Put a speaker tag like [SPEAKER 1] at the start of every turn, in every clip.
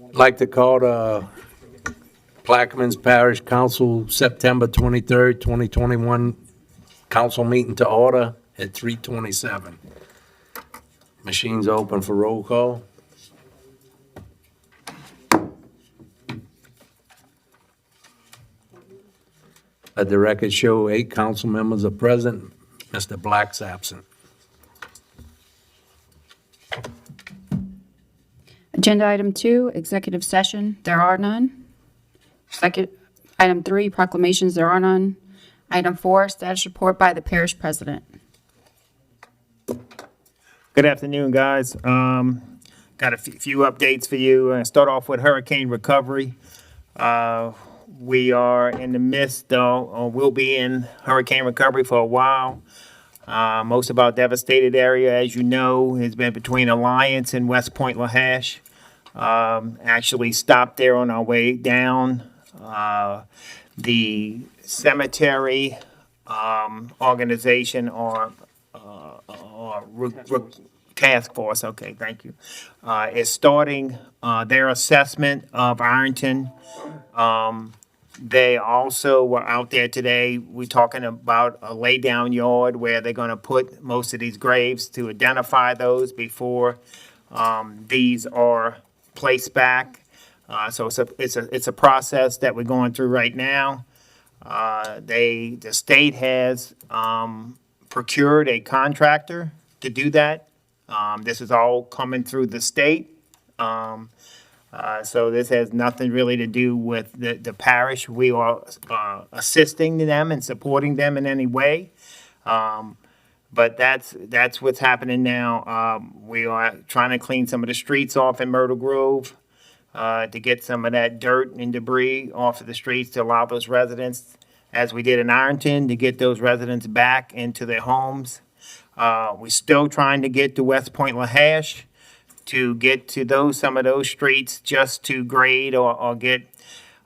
[SPEAKER 1] I'd like to call the Plaquemines Parish Council September 23rd, 2021 council meeting to order at 3:27. Machines open for roll call. Let the record show 8 council members are present. Mr. Black's absent.
[SPEAKER 2] Agenda item 2, executive session, there are none. Item 3, proclamations, there are none. Item 4, status report by the parish president.
[SPEAKER 3] Good afternoon, guys. Got a few updates for you. Start off with hurricane recovery. We are in the midst, or will be in hurricane recovery for a while. Most of our devastated area, as you know, has been between Alliance and West Point Lahash. Actually stopped there on our way down. The cemetery organization or task force, okay, thank you, is starting their assessment of Ironton. They also were out there today. We're talking about a lay down yard where they're going to put most of these graves to identify those before these are placed back. So it's a process that we're going through right now. The state has procured a contractor to do that. This is all coming through the state. So this has nothing really to do with the parish. We are assisting them and supporting them in any way. But that's what's happening now. We are trying to clean some of the streets off in Myrtle Grove to get some of that dirt and debris off of the streets to allow those residents, as we did in Ironton, to get those residents back into their homes. We're still trying to get to West Point Lahash to get to some of those streets just to grade or get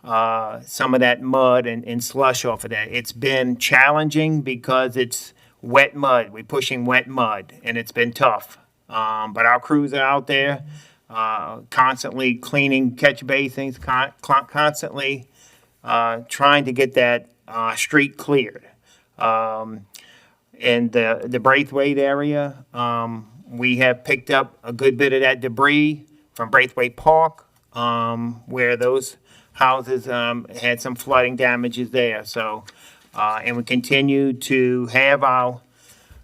[SPEAKER 3] some of that mud and slush off of that. It's been challenging because it's wet mud. We're pushing wet mud, and it's been tough. But our crews are out there constantly cleaning catch basins, constantly trying to get that street cleared. In the Braithwaite area, we have picked up a good bit of that debris from Braithwaite Park, where those houses had some flooding damages there. So, and we continue to have our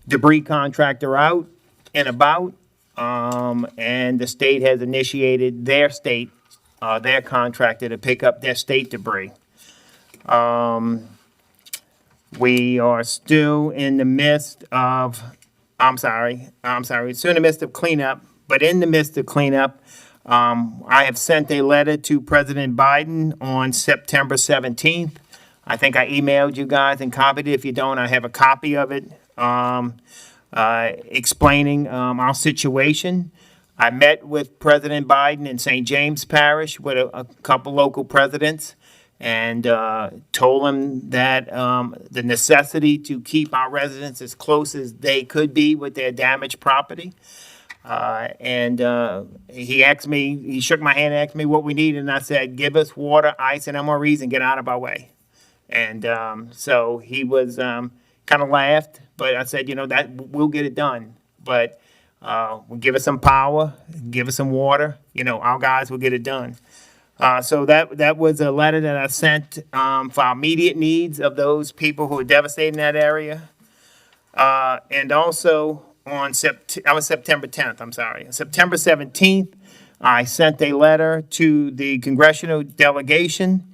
[SPEAKER 3] debris contractor out and about, and the state has initiated their contractor to pick up their state debris. We are still in the midst of, we're still in the midst of cleanup, but in the midst of cleanup, I have sent a letter to President Biden on September 17th. I think I emailed you guys and copied it. If you don't, I have a copy of it, explaining our situation. I met with President Biden in St. James Parish with a couple local presidents, and told them that the necessity to keep our residents as close as they could be with their damaged property. And he shook my hand and asked me what we needed, and I said, give us water, ice, and MREs and get out of our way. And so he was kind of laughed, but I said, that we'll get it done. But give us some power, give us some water, our guys will get it done. So that was a letter that I sent for our immediate needs of those people who are devastated in that area. And also on September 10th, September 17th, I sent a letter to the congressional delegation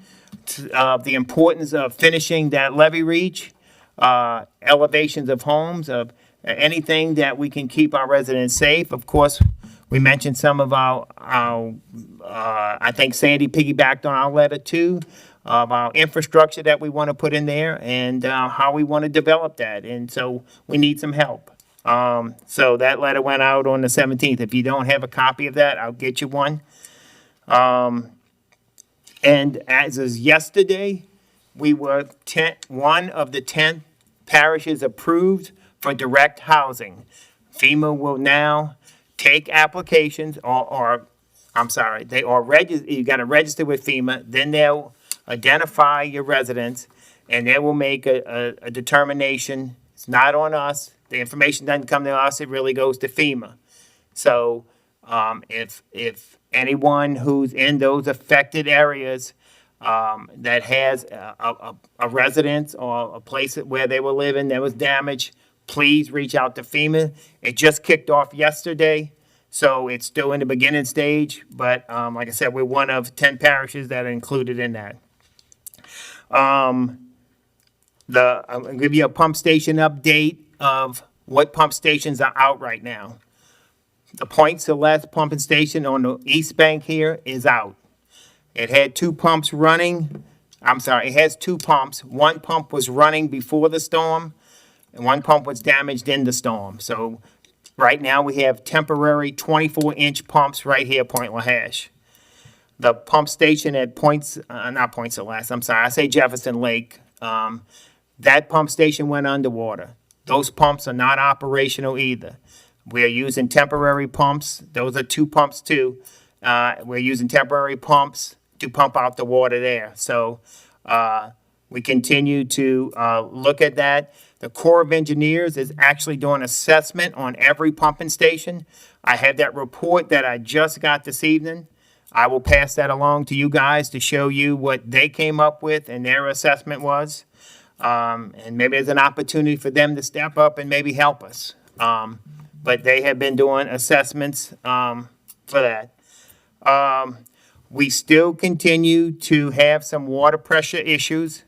[SPEAKER 3] of the importance of finishing that levee reach, elevations of homes, of anything that we can keep our residents safe. Of course, we mentioned some of our I think Sandy piggybacked on our letter too, of our infrastructure that we want to put in there and how we want to develop that. And so we need some help. So that letter went out on the 17th. If you don't have a copy of that, I'll get you one. And as of yesterday, we were one of the 10 parishes approved for direct housing. FEMA will now take applications or I'm sorry, they are you gotta register with FEMA, then they'll identify your residence, and they will make a determination. It's not on us. The information doesn't come to us, it really goes to FEMA. So, if anyone who's in those affected areas, that has a residence or a place where they were living that was damaged, please reach out to FEMA. It just kicked off yesterday, so it's still in the beginning stage, but, like I said, we're one of 10 parishes that are included in that. I'm gonna give you a pump station update of what pump stations are out right now. The Point Celeste pumping station on the east bank here is out. It had 2 pumps running. I'm sorry, it has 2 pumps. One pump was running before the storm, and one pump was damaged in the storm. So right now we have temporary 24-inch pumps right here, Point Lahash. The pump station at not Point Celeste, I'm sorry, I say Jefferson Lake. That pump station went underwater. Those pumps are not operational either. We're using temporary pumps. Those are 2 pumps too. We're using temporary pumps to pump out the water there. So we continue to look at that. The Corps of Engineers is actually doing assessment on every pumping station. I have that report that I just got this evening. I will pass that along to you guys to show you what they came up with and their assessment was. And maybe there's an opportunity for them to step up and maybe help us. But they have been doing assessments for that. We still continue to have some water pressure issues.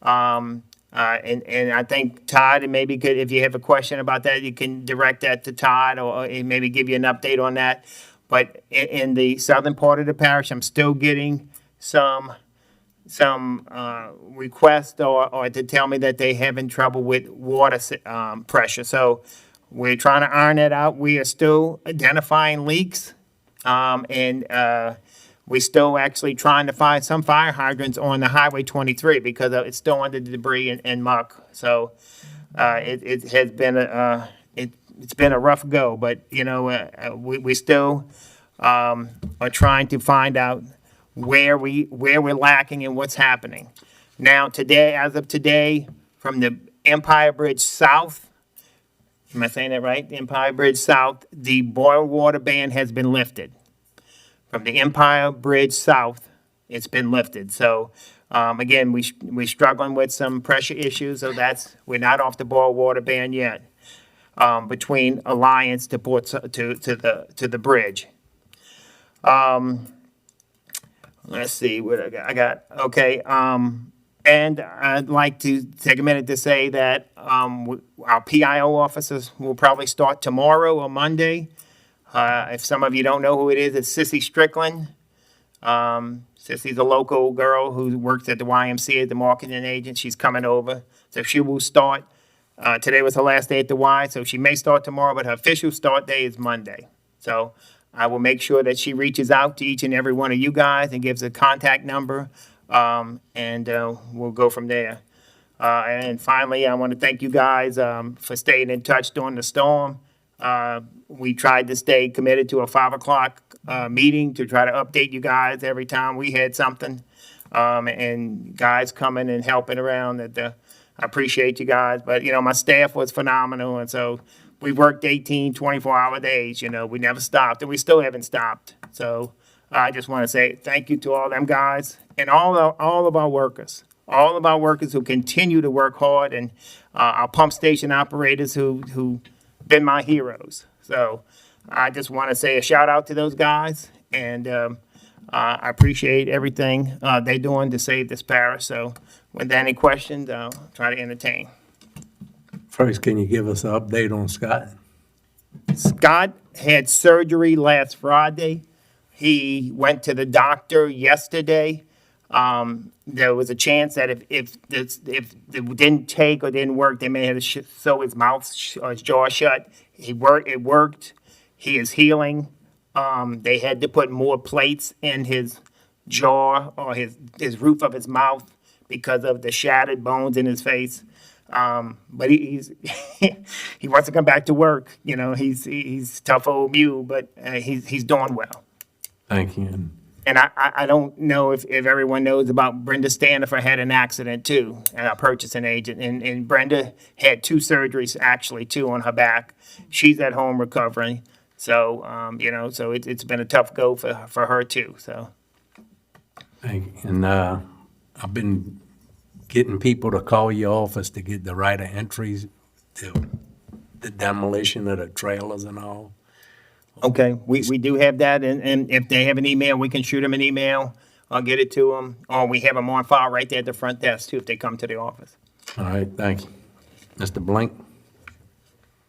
[SPEAKER 3] And I think Todd, and maybe could, if you have a question about that, you can direct that to Todd or maybe give you an update on that. But in the southern part of the parish, I'm still getting some requests or to tell me that they having trouble with water pressure. So we're trying to iron that out. We are still identifying leaks, and we're still actually trying to find some fire hydrants on the Highway 23 because it's still under the debris and muck. So it has been it's been a rough go, but you know we still are trying to find out where we're lacking and what's happening. Now today, as of today, from the Empire Bridge South. Am I saying that right? The Empire Bridge South, the boil water ban has been lifted. From the Empire Bridge South, it's been lifted. So, again, we're struggling with some pressure issues, so we're not off the boil water ban yet. Between Alliance to the bridge. Let's see what I got. Okay. And I'd like to take a minute to say that our PIO officers will probably start tomorrow or Monday. If some of you don't know who it is, it's Sissy Strickland. Sissy's a local girl who works at the YMCA as the marketing agent. She's coming over. So she will start. Today was her last day at the Y, so she may start tomorrow, but her official start day is Monday. So I will make sure that she reaches out to each and every one of you guys and gives a contact number. And we'll go from there. And finally, I want to thank you guys for staying in touch during the storm. We tried to stay committed to a 5 o'clock meeting to try to update you guys every time we had something. And guys coming and helping around. I appreciate you guys. But, you know, my staff was phenomenal. And so we worked 18, 24-hour days. You know, we never stopped. And we still haven't stopped. So I just want to say thank you to all them guys. And all of our workers who continue to work hard, and our pump station operators who been my heroes. So I just want to say a shout out to those guys, and I appreciate everything they're doing to save this parish. So with any questions, I'll try to entertain.
[SPEAKER 1] First, can you give us an update on Scott?
[SPEAKER 3] Scott had surgery last Friday. He went to the doctor yesterday. There was a chance that if it didn't take or didn't work, they may have to sew his mouth or his jaw shut. It worked. He is healing. They had to put more plates in his jaw or his roof of his mouth because of the shattered bones in his face. But he wants to come back to work. You know, he's tough old mule, but he's doing well.
[SPEAKER 1] Thank you.
[SPEAKER 3] And I don't know if everyone knows about Brenda Stanford had an accident too, and a purchasing agent. And Brenda had 2 surgeries, actually, 2 on her back. She's at home recovering. So, so it's been a tough go for her too, so.
[SPEAKER 1] Thank you. And I've been getting people to call your office to get the right of entries to the demolition of the trailers and all.
[SPEAKER 3] Okay, we do have that, and if they have an email, we can shoot them an email. I'll get it to them, or we have them on file right there at the front desk too, if they come to the office.
[SPEAKER 1] All right, thank you. Mr. Blink?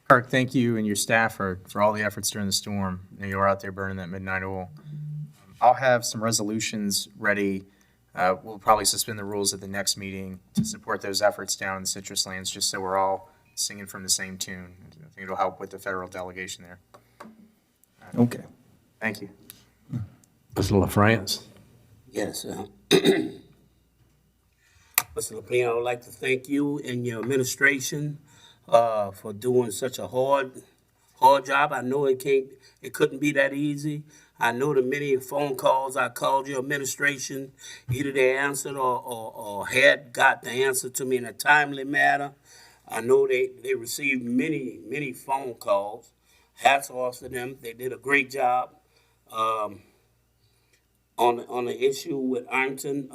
[SPEAKER 4] Kirk, thank you and your staff for all the efforts during the storm. You know, you were out there burning that midnight oil. I'll have some resolutions ready. We'll probably suspend the rules at the next meeting to support those efforts down in the Citrus Lands, just so we're all singing from the same tune. I think it'll help with the federal delegation there.
[SPEAKER 3] Okay.
[SPEAKER 4] Thank you.
[SPEAKER 1] Mr. LaFrance?
[SPEAKER 5] Yes, Mr. LaPlante, I would like to thank you and your administration for doing such a hard job. I know it couldn't be that easy. I know the many phone calls I called your administration, either they answered or had got the answer to me in a timely manner. I know they received many phone calls. Hats off to them. They did a great job. On the issue with Ironton,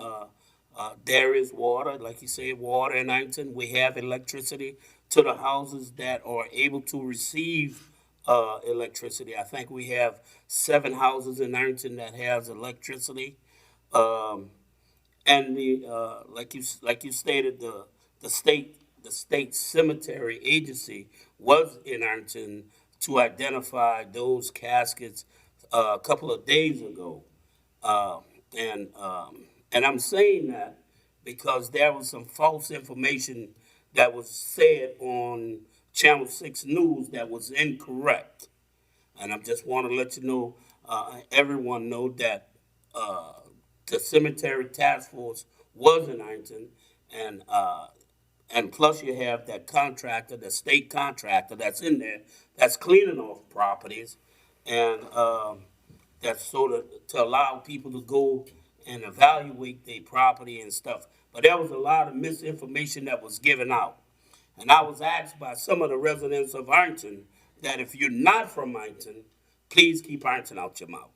[SPEAKER 5] there is water, like you said, water in Ironton. We have electricity to the houses that are able to receive electricity. I think we have 7 houses in Ironton that has electricity. And like you stated, the state cemetery agency was in Ironton to identify those caskets a couple of days ago. And I'm saying that because there was some false information that was said on Channel 6 News that was incorrect. And I just want to let you know, everyone know that the cemetery task force was in Ironton, and plus you have that contractor, the state contractor that's in there, that's cleaning off properties, and that's sort of to allow people to go and evaluate their property and stuff. But there was a lot of misinformation that was given out. And I was asked by some of the residents of Ironton that if you're not from Ironton, please keep Ironton out your mouth.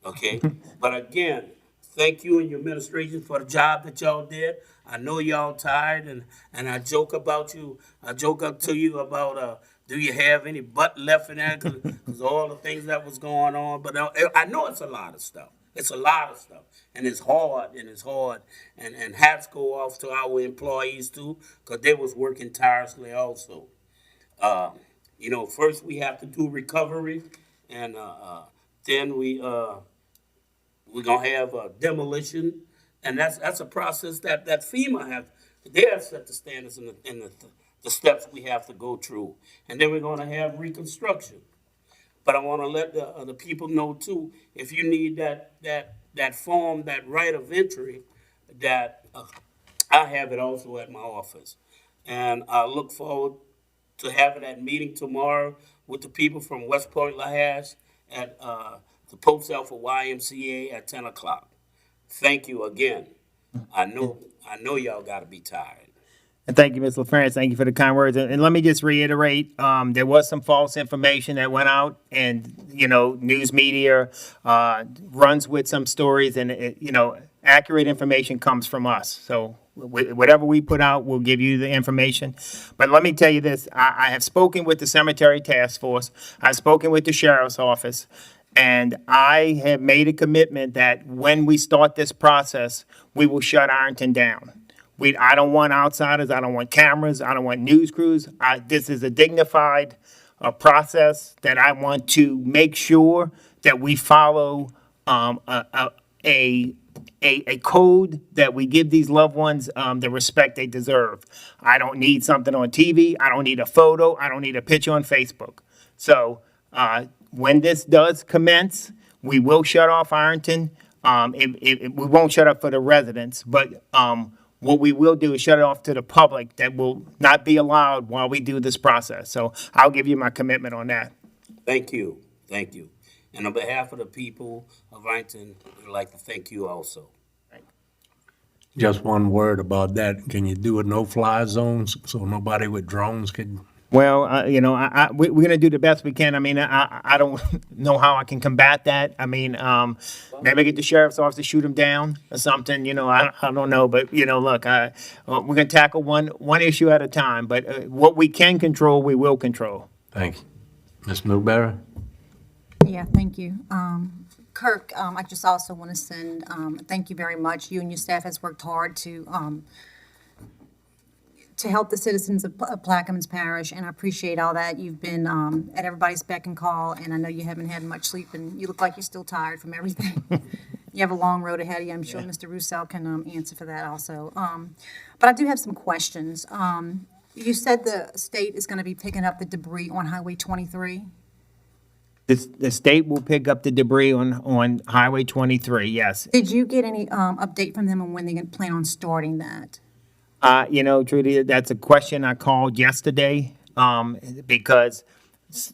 [SPEAKER 5] Okay? But again, thank you and your administration for the job that y'all did. I know y'all tired, and I joke about you. I joke up to you about, do you have any butt left in there? Because all the things that was going on. But I know it's a lot of stuff. It's a lot of stuff. And it's hard, And hats go off to our employees, too, because they was working tirelessly also. First we have to do recovery, and then we're going to have demolition. And that's a process that FEMA have. They have set the standards and the steps we have to go through. And then we're going to have reconstruction. But I want to let the people know, too, if you need that form, that right of entry, that I have it also at my office. And I look forward to having that meeting tomorrow with the people from West Point, LaHash, at the Post Alpha YMCA at 10 o'clock. Thank you again. I know y'all got to be tired.
[SPEAKER 3] And thank you, Ms. LaFrance. Thank you for the kind words. And let me just reiterate, there was some false information that went out, and, news media runs with some stories, and, accurate information comes from us. So whatever we put out, we'll give you the information. But let me tell you this. I have spoken with the Cemetery Task Force. I've spoken with the Sheriff's Office. And I have made a commitment that when we start this process, we will shut Ironton down. I don't want outsiders. I don't want cameras. I don't want news crews. This is a dignified process that I want to make sure that we follow a code that we give these loved ones the respect they deserve. I don't need something on TV. I don't need a photo. I don't need a picture on Facebook. So when this does commence, we will shut off Ironton. We won't shut up for the residents, but what we will do is shut it off to the public that will not be allowed while we do this process. So I'll give you my commitment on that.
[SPEAKER 5] Thank you. And on behalf of the people of Ironton, we'd like to thank you also.
[SPEAKER 1] Just one word about that. Can you do a no-fly zone so nobody with drones could?
[SPEAKER 3] Well, we're gonna do the best we can. I mean, I don't know how I can combat that. I mean, maybe get the sheriff's office to shoot them down or something, I don't know. But, look, we're gonna tackle one issue at a time, but what we can control, we will control.
[SPEAKER 1] Thank you. Ms. Newberry?
[SPEAKER 6] Yeah, thank you. Kirk, I just also want to send, thank you very much. You and your staff has worked hard to help the citizens of Plaquemines Parish, and I appreciate all that. You've been at everybody's beck and call, and I know you haven't had much sleep, and you look like you're still tired from everything. You have a long road ahead of you. I'm sure Mr. Roussel can answer for that also. But I do have some questions. You said the state is going to be picking up the debris on Highway 23?
[SPEAKER 3] The state will pick up the debris on Highway 23, yes.
[SPEAKER 6] Did you get any update from them on when they plan on starting that?
[SPEAKER 3] Trudy, that's a question I called yesterday, because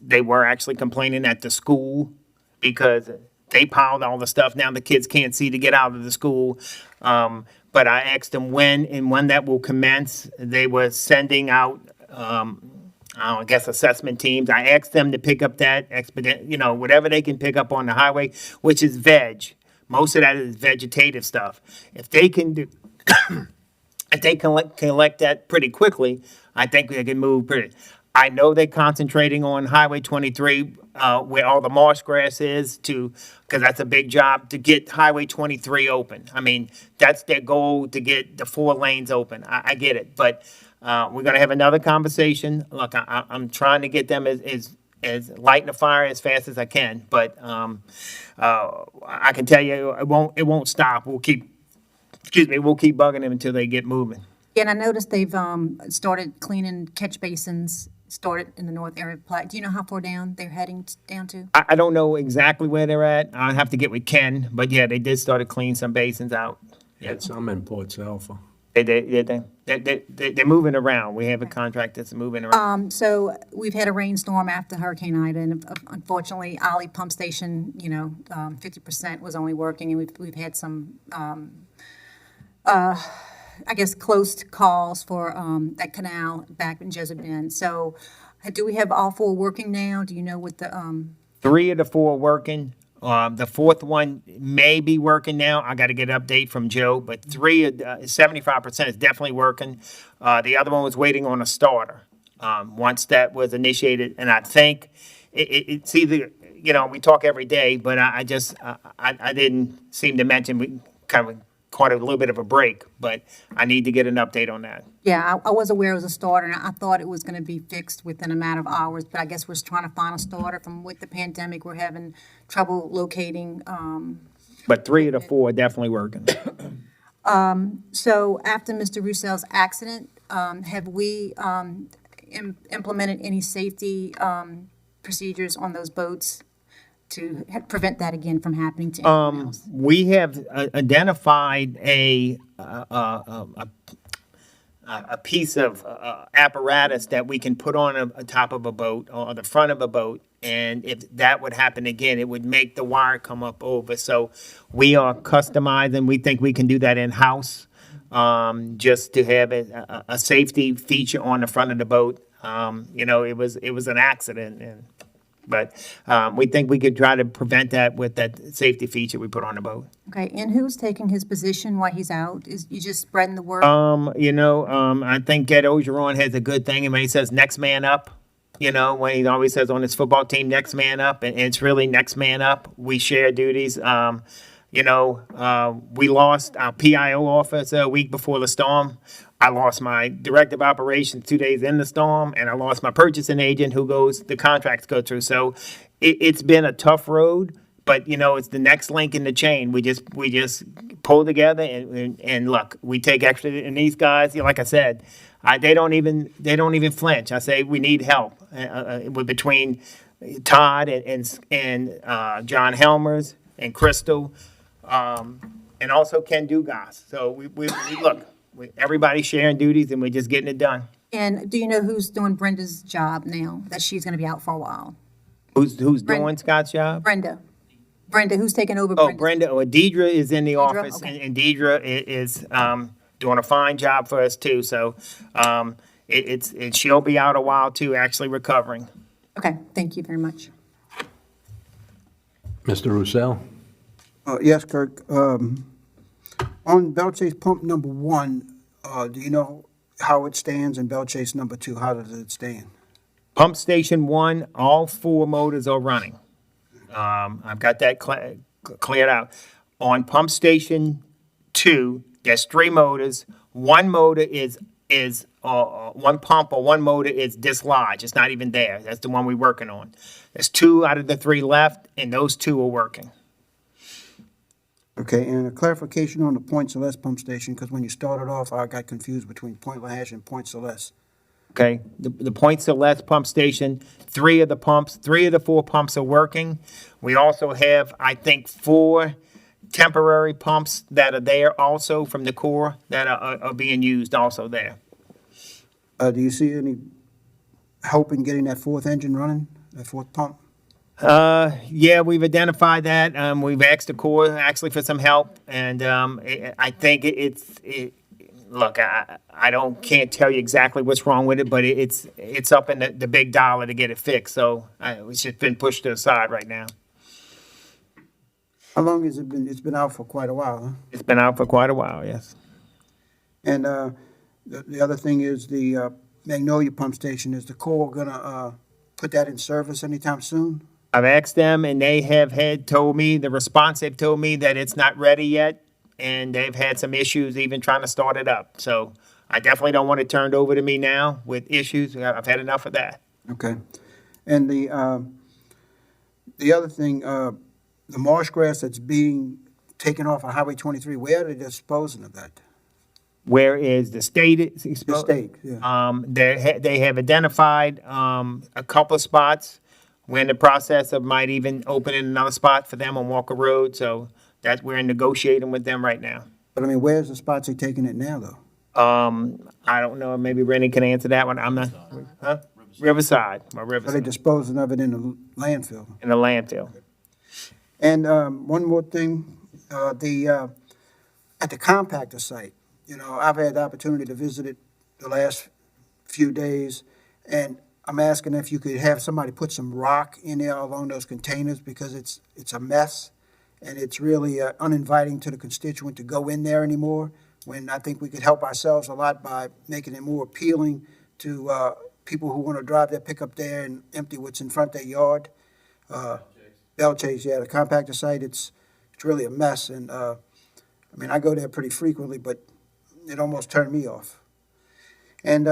[SPEAKER 3] they were actually complaining at the school because they piled all the stuff. Now the kids can't see to get out of the school. But I asked them when that will commence. They were sending out, I guess, assessment teams. I asked them to pick up that whatever they can pick up on the highway, which is veg. Most of that is vegetative stuff. If they can do, if they collect that pretty quickly, I think they can move pretty. I know they're concentrating on Highway 23, where all the marsh grass is, because that's a big job to get Highway 23 open. I mean, that's their goal, to get the 4 lanes open. I get it, but we're gonna have another conversation. Look, I'm trying to get them as lighting the fire as fast as I can, but I can tell you it won't stop. We'll keep bugging them until they get moving.
[SPEAKER 6] Yeah, and I noticed they've started cleaning catch basins, started in the north area of Platte. Do you know how far down they're heading down to?
[SPEAKER 3] I don't know exactly where they're at. I'll have to get with Ken, but yeah, they did start to clean some basins out.
[SPEAKER 1] Had some in Port Sulphur.
[SPEAKER 3] They're moving around. We have a contract that's moving around.
[SPEAKER 6] So we've had a rainstorm after Hurricane Ida, and unfortunately, Ollie Pump Station, 50% was only working, and we've had some, I guess, close calls for that canal back in Jezebel. So do we have all 4 working now? Do you know what the
[SPEAKER 3] 3 of the 4 working. The 4th one may be working now. I got to get an update from Joe, but 75% is definitely working. The other one was waiting on a starter. Once that was initiated, and I think it's either, we talk every day, but I didn't seem to mention, we kind of caught a little bit of a break, but I need to get an update on that.
[SPEAKER 6] Yeah, I was aware it was a starter, and I thought it was going to be fixed within a matter of hours, but I guess we're trying to find a starter. With the pandemic, we're having trouble locating.
[SPEAKER 3] But 3 of the 4 are definitely working.
[SPEAKER 6] So after Mr. Roussel's accident, have we implemented any safety procedures on those boats to prevent that again from happening to anyone else?
[SPEAKER 3] We have identified a piece of apparatus that we can put on a top of a boat or the front of a boat, and if that would happen again, it would make the wire come up over. So we are customizing. We think we can do that in-house, just to have a safety feature on the front of the boat. It was an accident, but we think we could try to prevent that with that safety feature we put on the boat.
[SPEAKER 6] Okay, and who's taking his position while he's out? Is you just spreading the word?
[SPEAKER 3] I think Ed Ogeron has a good thing, and when he says next man up, when he always says on his football team, next man up, and it's really next man up. We share duties. We lost our PIO officer a week before the storm. I lost my director of operations 2 days in the storm, and I lost my purchasing agent the contracts go through. So it's been a tough road, but it's the next link in the chain. We just pull together and look, we take extra, and these guys, like I said, they don't even flinch. I say we need help between Todd and John Helmers and Crystal, and also Ken Dugas. So we look. Everybody's sharing duties, and we're just getting it done.
[SPEAKER 6] And do you know who's doing Brenda's job now, that she's going to be out for a while?
[SPEAKER 3] Who's doing Scott's job?
[SPEAKER 6] Brenda. Brenda, who's taking over?
[SPEAKER 3] Oh,
[SPEAKER 6] Brenda's-
[SPEAKER 3] Deidre is in the
[SPEAKER 6] Deidre,
[SPEAKER 3] office,
[SPEAKER 6] okay.
[SPEAKER 3] and Deidre is doing a fine job for us too. So she'll be out a while too, actually recovering.
[SPEAKER 6] Okay, thank you very much.
[SPEAKER 1] Mr. Roussel?
[SPEAKER 7] Yes, Kirk. On Belle Chase pump number 1, do you know how it stands, and Belle Chase number 2, how does it stand?
[SPEAKER 3] Pump station 1, all 4 motors are running. I've got that cleared out. On pump station 2, there's 3 motors. One motor is one pump or one motor is dislodged. It's not even there. That's the one we're working on. There's 2 out of the 3 left, and those 2 are working.
[SPEAKER 7] Okay, and a clarification on the Point Celeste pump station, because when you started off, I got confused between Point Lahash and Point Celeste.
[SPEAKER 3] Okay, the Point Celeste pump station, 3 of the 4 pumps are working. We also have, I think, 4 temporary pumps that are there also from the Corps that are being used also there.
[SPEAKER 7] Do you see any help in getting that 4th engine running, that 4th pump?
[SPEAKER 3] Yeah, we've identified that. We've asked the Corps actually for some help, and I think look, I can't tell you exactly what's wrong with it, but it's up in the big dollar to get it fixed. So it's just been pushed to the side right now.
[SPEAKER 7] How long has it been? It's been out for quite a while, huh?
[SPEAKER 3] It's been out for quite a while, yes.
[SPEAKER 7] And the other thing is the Magnolia pump station. Is the Corps gonna put that in service anytime soon?
[SPEAKER 3] I've asked them, and they have told me, the response they've told me that it's not ready yet, and they've had some issues even trying to start it up. So I definitely don't want it turned over to me now with issues. I've had enough of that.
[SPEAKER 7] Okay. And the other thing, the marsh grass that's being taken off on Highway 23, where are they disposing of that?
[SPEAKER 3] Where is the state?
[SPEAKER 7] The state, yeah.
[SPEAKER 3] They have identified a couple of spots. We're in the process of might even opening another spot for them on Walker Road, so we're negotiating with them right now.
[SPEAKER 7] But I mean, where's the spots they taking it now, though?
[SPEAKER 3] I don't know, maybe Rennie can answer that one. I'm not, huh? Riverside,
[SPEAKER 7] Are they
[SPEAKER 3] Riverside,
[SPEAKER 7] disposing of it in the landfill?
[SPEAKER 3] in the landfill.
[SPEAKER 7] And one more thing, at the compactor site, I've had the opportunity to visit it the last few days, and I'm asking if you could have somebody put some rock in there along those containers, because it's a mess, and it's really uninviting to the constituent to go in there anymore, when I think we could help ourselves a lot by making it more appealing to people who want to drive their pickup there and empty what's in front of their yard. Belle Chase, yeah, the compactor site, it's really a mess, and I I go there pretty frequently, but it almost turned me off. And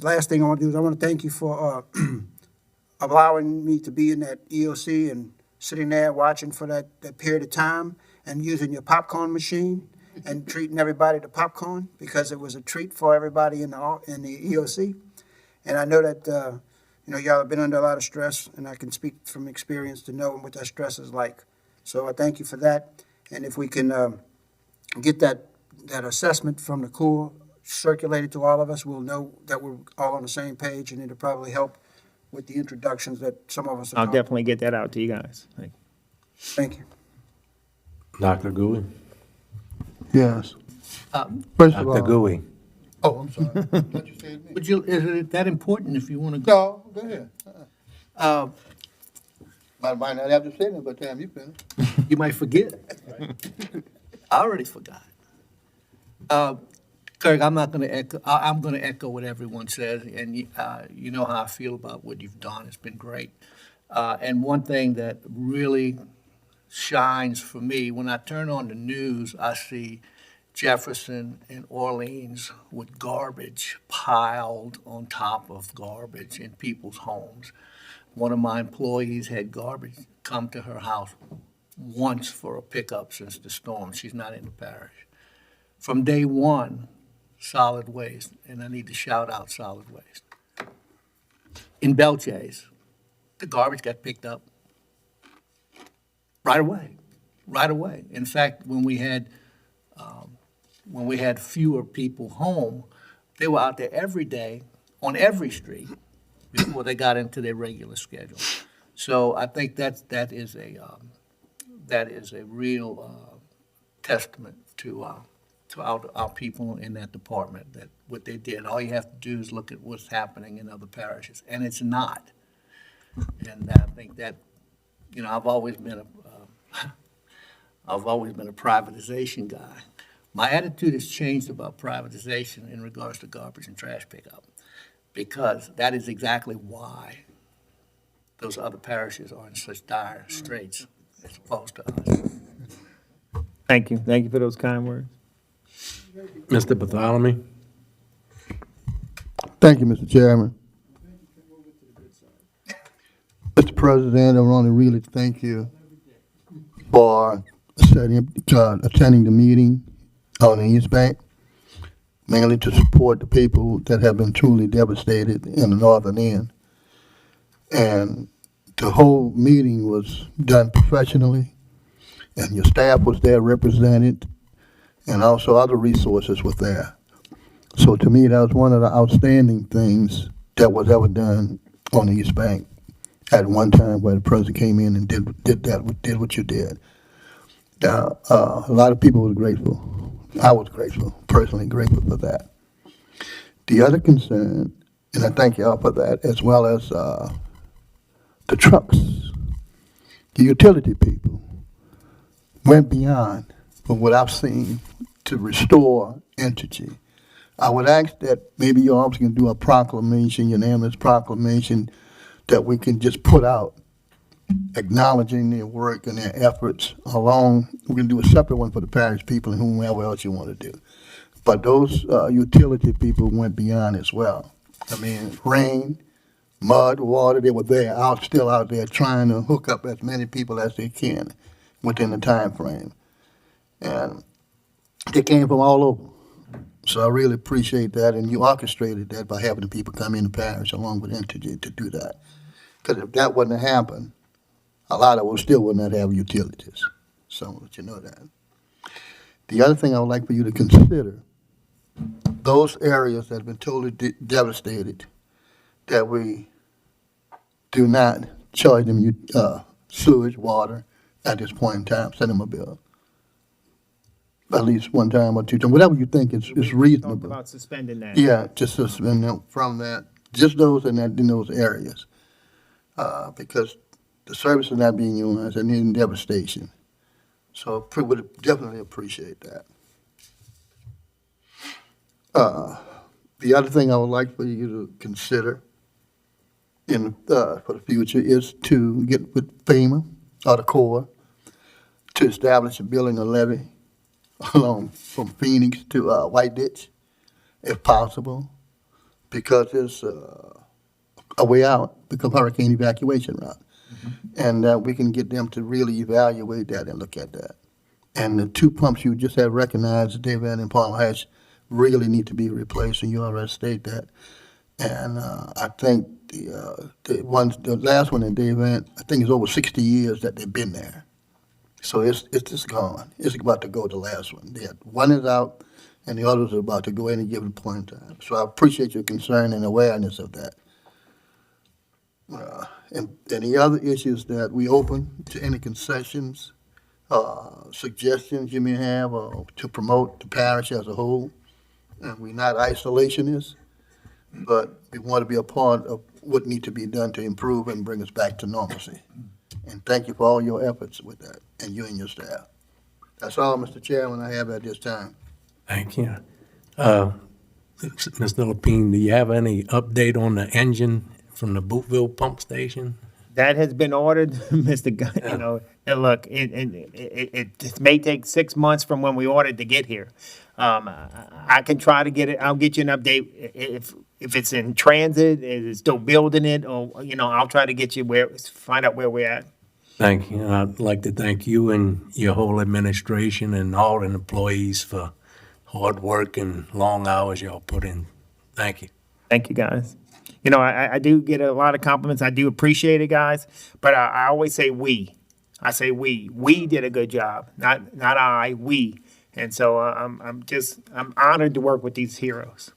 [SPEAKER 7] last thing I want to do is I want to thank you for allowing me to be in that EOC and sitting there watching for that period of time and using your popcorn machine and treating everybody to popcorn, because it was a treat for everybody in the EOC. And I know that y'all have been under a lot of stress, and I can speak from experience to know what that stress is like. So I thank you for that. And if we can get that assessment from the Corps circulated to all of us, we'll know that we're all on the same page, and it'll probably help with the introductions that some of us are
[SPEAKER 3] I'll
[SPEAKER 7] talking.
[SPEAKER 3] definitely get that out to you guys. Thank you.
[SPEAKER 7] Thank you.
[SPEAKER 1] Dr. Gouy?
[SPEAKER 8] Yes. First of
[SPEAKER 1] Dr.
[SPEAKER 8] all,
[SPEAKER 1] Gouy?
[SPEAKER 8] oh, I'm sorry. Thought you said me.
[SPEAKER 9] Would you, is it that important if you want to go?
[SPEAKER 8] No, go ahead.
[SPEAKER 9] Uh,
[SPEAKER 8] Might not have to say it by the time you finish.
[SPEAKER 9] You might forget. I already forgot. Kirk, I'm not going to echo, I'm going to echo what everyone says, and you know how I feel about what you've done. It's been great. And one thing that really shines for me, when I turn on the news, I see Jefferson and Orleans with garbage piled on top of garbage in people's homes. One of my employees had garbage come to her house once for a pickup since the storm. She's not in the parish. From day one, solid waste, and I need to shout out solid waste. In Belle Chase, the garbage got picked up right away. In fact, when we had fewer people home, they were out there every day on every street before they got into their regular schedule. So I think that is a that is a real testament to our people in that department, that what they did. All you have to do is look at what's happening in other parishes, and it's not. And I think that, I've always been a privatization guy. My attitude has changed about privatization in regards to garbage and trash pickup, because that is exactly why those other parishes are in such dire straits as opposed to us.
[SPEAKER 3] Thank you. Thank you for those kind words.
[SPEAKER 1] Mr. Bartholomew?
[SPEAKER 8] Thank you, Mr. Chairman. Mr. President, I want to really thank you for attending the meeting on the East Bank, mainly to support the people that have been truly devastated in the northern end. And the whole meeting was done professionally, and your staff was there represented, and also other resources were there. So to me, that was one of the outstanding things that was ever done on the East Bank at one time, where the president came in and did what you did. Now, a lot of people were grateful. I was grateful, personally grateful for that. The other concern, and I thank y'all for that, as well as the trucks, the utility people, went beyond from what I've seen to restore entity. I would ask that maybe you all can do a proclamation, unanimous proclamation, that we can just put out, acknowledging their work and their efforts along. We can do a separate one for the parish people and whomever else you want to do. But those utility people went beyond as well. I mean, rain, mud, water, they were there, still out there trying to hook up as many people as they can within the time frame. And they came from all over. So I really appreciate that, and you orchestrated that by having the people come in the parish along with Entity to do that. Because if that wouldn't have happened, a lot of us still would not have utilities. So I'll let you know that. The other thing I would like for you to consider, those areas that have been totally devastated, that we do not charge them sewage, water at this point in time, send them a bill. At least one time or two times, whatever you think is
[SPEAKER 3] Talked
[SPEAKER 8] reasonable.
[SPEAKER 3] about suspending that.
[SPEAKER 8] Yeah, just suspend them from that, just those in those areas. Because the service is not being utilized and in devastation. So I would definitely appreciate that. The other thing I would like for you to consider for the future is to get with FEMA or the Corps to establish a building, a levee along from Phoenix to White Ditch, if possible, because it's a way out, because hurricane evacuation route. And we can get them to really evaluate that and look at that. And the two pumps you just have recognized, David and Palmer Hatch, really need to be replaced, and you already state that. And I think the last one in David, I think it's over 60 years that they've been there. So it's just gone. It's about to go, the last one. One is out, and the others are about to go in and give it a point in time. So I appreciate your concern and awareness of that. And the other issues that we open to any concessions, suggestions you may have to promote the parish as a whole. And we're not isolationists, but we want to be a part of what needs to be done to improve and bring us back to normalcy. And thank you for all your efforts with that, and you and your staff. That's all, Mr. Chairman, I have at this time.
[SPEAKER 1] Thank you. Ms. Lapine, do you have any update on the engine from the Bootville pump station?
[SPEAKER 3] That has been ordered, Mr. Gunn, and look, it may take 6 months from when we ordered to get here. I can try to get it, I'll get you an update if it's in transit, is it still building it, or, I'll try to get you find out where we're at.
[SPEAKER 1] Thank you. And I'd like to thank you and your whole administration and all the employees for hard work and long hours y'all put in. Thank you.
[SPEAKER 3] Thank you, guys. I do get a lot of compliments. I do appreciate it, guys. But I always say we. I say we. We did a good job. Not I, we. And so I'm honored to work with these heroes.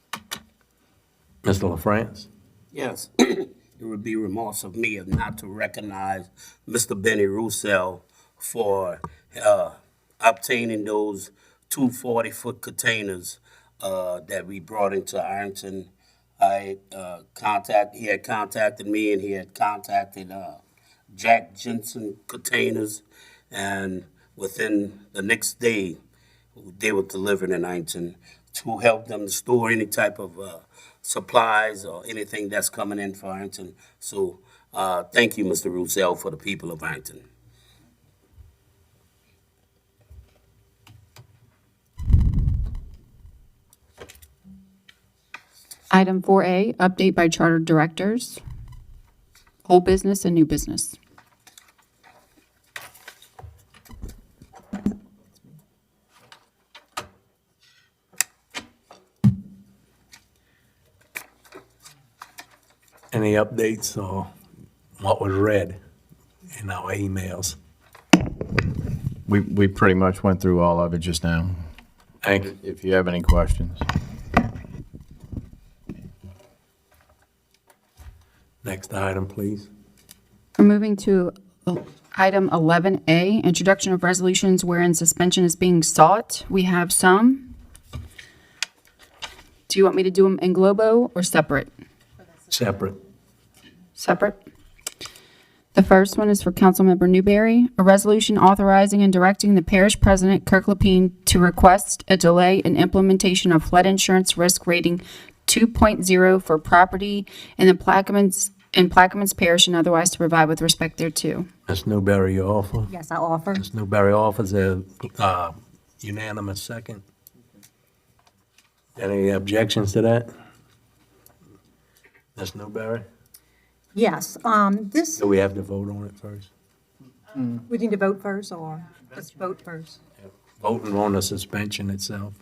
[SPEAKER 1] Mr. LaFrance?
[SPEAKER 5] Yes, it would be remorse of me if not to recognize Mr. Benny Roussel, for obtaining those 240-foot containers that we brought into Ironton. He had contacted me, and he had contacted Jack Jensen Containers, and within the next day, they were delivered in Ironton to help them store any type of supplies or anything that's coming in for Ironton. So thank you, Mr. Roussel, for the people of Ironton.
[SPEAKER 2] Item 4A, update by charter directors, old business and new business.
[SPEAKER 1] Any updates or what was read in our emails?
[SPEAKER 10] We pretty much went through all of it just now.
[SPEAKER 1] Thank you.
[SPEAKER 10] If you have any questions.
[SPEAKER 1] Next item, please.
[SPEAKER 2] We're moving to item 11A, introduction of resolutions wherein suspension is being sought. We have some. Do you want me to do them in globo or separate?
[SPEAKER 1] Separate.
[SPEAKER 2] Separate. The first one is for Councilmember Newberry, a resolution authorizing and directing the parish president, Kirk Lapine, to request a delay in implementation of flood insurance risk rating 2.0 for property in the Plaquemines Parish and otherwise to provide with respect thereto.
[SPEAKER 1] Ms. Newberry, you offer?
[SPEAKER 6] Yes, I offer.
[SPEAKER 1] Ms. Newberry offers a unanimous second. Any objections to that? Ms. Newberry?
[SPEAKER 6] Yes, this,
[SPEAKER 1] Do we have to vote on it first?
[SPEAKER 6] we need to vote first, or let's vote first?
[SPEAKER 1] Voting on the suspension itself.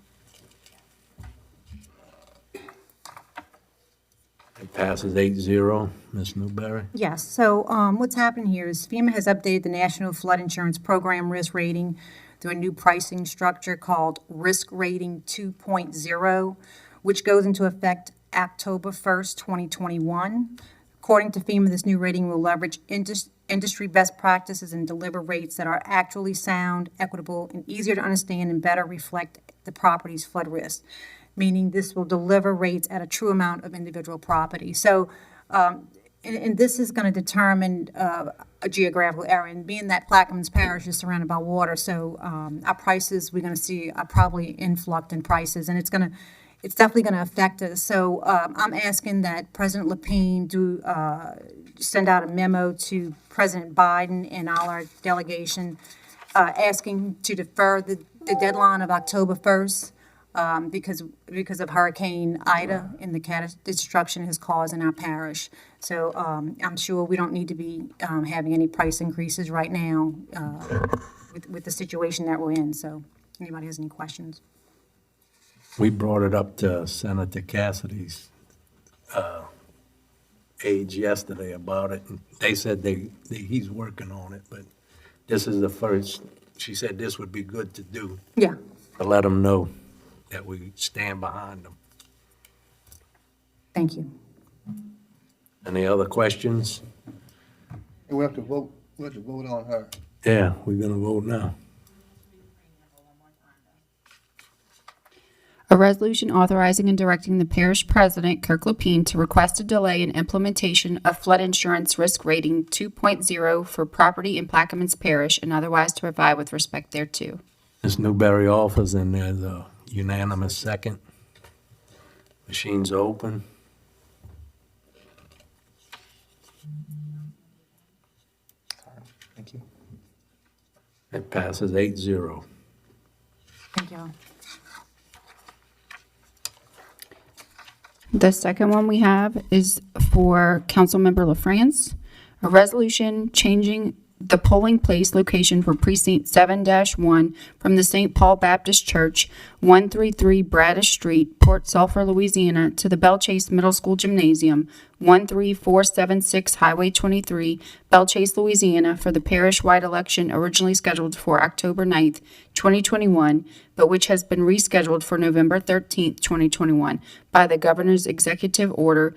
[SPEAKER 1] It passes 8-0. Ms. Newberry?
[SPEAKER 6] Yes, so what's happening here is FEMA has updated the National Flood Insurance Program risk rating through a new pricing structure called Risk Rating 2.0, which goes into effect October 1st, 2021. According to FEMA, this new rating will leverage industry best practices and deliver rates that are actually sound, equitable, and easier to understand and better reflect the property's flood risk, meaning this will deliver rates at a true amount of individual property. So, and this is going to determine a geographical area, and being that Plaquemines Parish is surrounded by water, so our prices, we're going to see are probably influx in prices, and it's definitely going to affect us. So I'm asking that President Lapine send out a memo to President Biden and all our delegation, asking to defer the deadline of October 1st because of Hurricane Ida and the destruction it has caused in our parish. So I'm sure we don't need to be having any price increases right now with the situation that we're in. So anybody has any questions?
[SPEAKER 1] We brought it up to Senator Cassidy's age yesterday about it, and they said he's working on it, but this is the first. She said this would be good to do,
[SPEAKER 6] Yeah.
[SPEAKER 1] to let them know that we stand behind them.
[SPEAKER 6] Thank you.
[SPEAKER 1] Any other questions?
[SPEAKER 8] And we have to vote on her.
[SPEAKER 1] Yeah, we're gonna vote now.
[SPEAKER 2] A resolution authorizing and directing the parish president, Kirk Lapine, to request a delay in implementation of flood insurance risk rating 2.0 for property in Plaquemines Parish and otherwise to provide with respect thereto.
[SPEAKER 1] Ms. Newberry offers, and there's a unanimous second. Machines open.
[SPEAKER 4] Thank you.
[SPEAKER 1] It passes 8-0.
[SPEAKER 6] Thank y'all.
[SPEAKER 2] The second one we have is for Councilmember LaFrance, a resolution changing the polling place location for Precinct 7-1 from the St. Paul Baptist Church, 133 Bradish Street, Port Sulphur, Louisiana, to the Belle Chasse Middle School Gymnasium, 13476 Highway 23, Belle Chasse, Louisiana, for the parish-wide election originally scheduled for October 9th, 2021, but which has been rescheduled for November 13th, 2021, by the Governor's Executive Order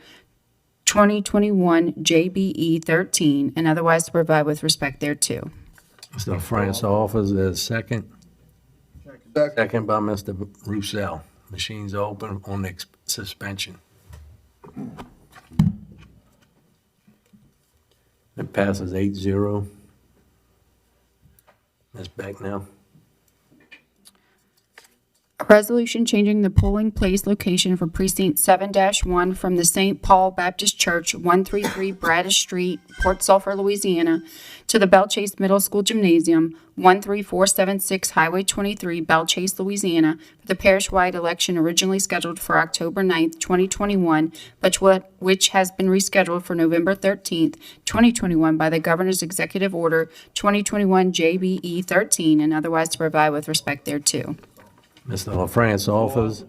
[SPEAKER 2] 2021 JBE 13, and otherwise to provide with respect thereto.
[SPEAKER 1] Mr. France offers a second. Second by Mr. Roussel. Machine's open on the suspension. It passes 8-0. Ms. Becknell.
[SPEAKER 2] A resolution changing the polling place location for precinct 7-1 from the St. Paul Baptist Church, 133 Bradish Street, Port Sulphur, Louisiana, to the Belle Chasse Middle School Gymnasium, 13476 Highway 23, Belle Chasse, Louisiana, for the parish-wide election originally scheduled for October 9th, 2021, which has been rescheduled for November 13th, 2021 by the Governor's Executive Order 2021 JBE 13, and otherwise to provide with respect thereto.
[SPEAKER 1] Mr. LaFrance offers.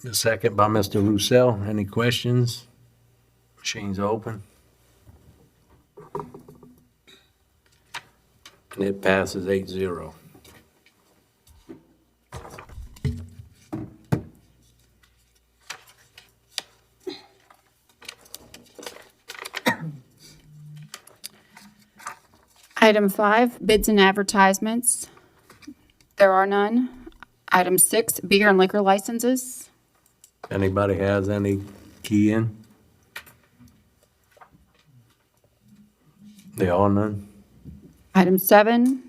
[SPEAKER 1] A second by Mr. Roussel. Any questions? Machine's open. And it passes 8-0.
[SPEAKER 2] Item 5, bids and advertisements. There are none. Item 6, beer and liquor licenses.
[SPEAKER 1] Anybody has any key in? There are none.
[SPEAKER 2] Item 7,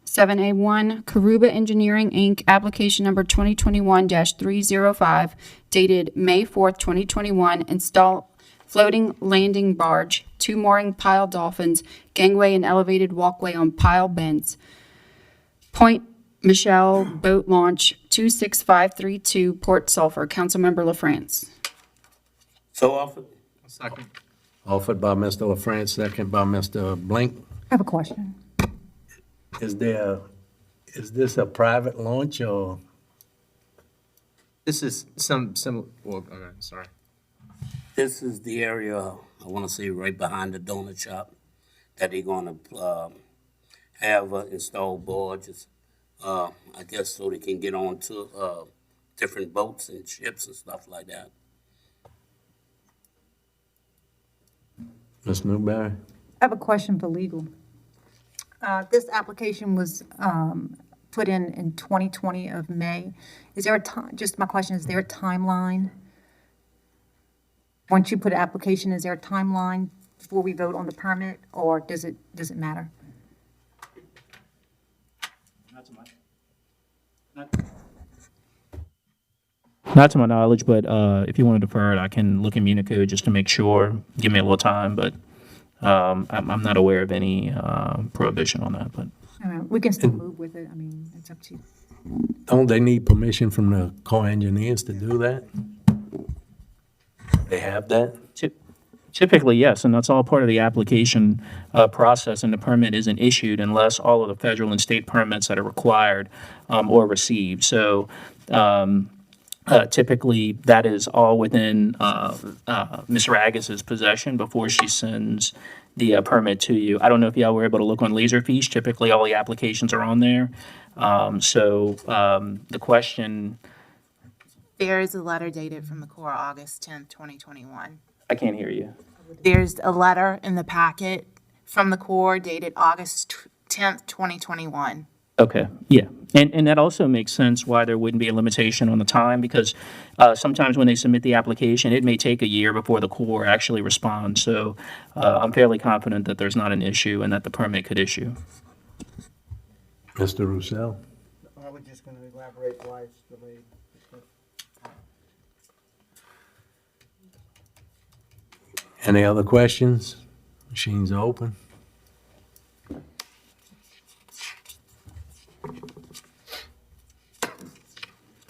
[SPEAKER 2] 7A1, Karuba Engineering, Inc., application number 2021-305, dated May 4th, 2021, install floating landing barge, 2 mooring pile dolphins, gangway and elevated walkway on pile bends. Point Michelle boat launch, 26532, Port Sulphur. Councilmember LaFrance.
[SPEAKER 5] So offered.
[SPEAKER 4] Second.
[SPEAKER 1] Offered by Mr. LaFrance, second by Mr. Blink.
[SPEAKER 6] I have a question.
[SPEAKER 1] Is this a private launch or?
[SPEAKER 4] This is some, well, okay, sorry.
[SPEAKER 5] This is the area, I want to say right behind the donut shop, that they're going to have installed barges, I guess so they can get on to different boats and ships and stuff like that.
[SPEAKER 1] Ms. Newberry?
[SPEAKER 6] I have a question for legal. This application was put in 2020 of May. Is there a time, just my question, is there a timeline? Once you put an application, is there a timeline before we vote on the permit, or does it matter?
[SPEAKER 11] Not to my knowledge, but if you want to defer it, I can look in Municode just to make sure. Give me a little time, but I'm not aware of any prohibition on that. But
[SPEAKER 6] I mean, we can still move with it. I mean, it's up to you.
[SPEAKER 1] Don't they need permission from the Corps engineers to do that? They have that?
[SPEAKER 11] typically, yes, and that's all part of the application process, and the permit isn't issued unless all of the federal and state permits that are required or received. So typically, that is all within Ms. Ragus's possession before she sends the permit to you. I don't know if y'all were able to look on Laserfiche. Typically, all the applications are on there. The question,
[SPEAKER 12] There is a letter dated from the Corps, August 10th, 2021.
[SPEAKER 11] I can't hear you.
[SPEAKER 12] There's a letter in the packet from the Corps dated August 10th, 2021.
[SPEAKER 11] Okay, yeah. And that also makes sense why there wouldn't be a limitation on the time, because sometimes when they submit the application, it may take a year before the Corps actually responds. So I'm fairly confident that there's not an issue and that the permit could issue.
[SPEAKER 1] Mr. Roussel?
[SPEAKER 7] I was just going to elaborate why it's delayed.
[SPEAKER 1] Any other questions? Machine's open.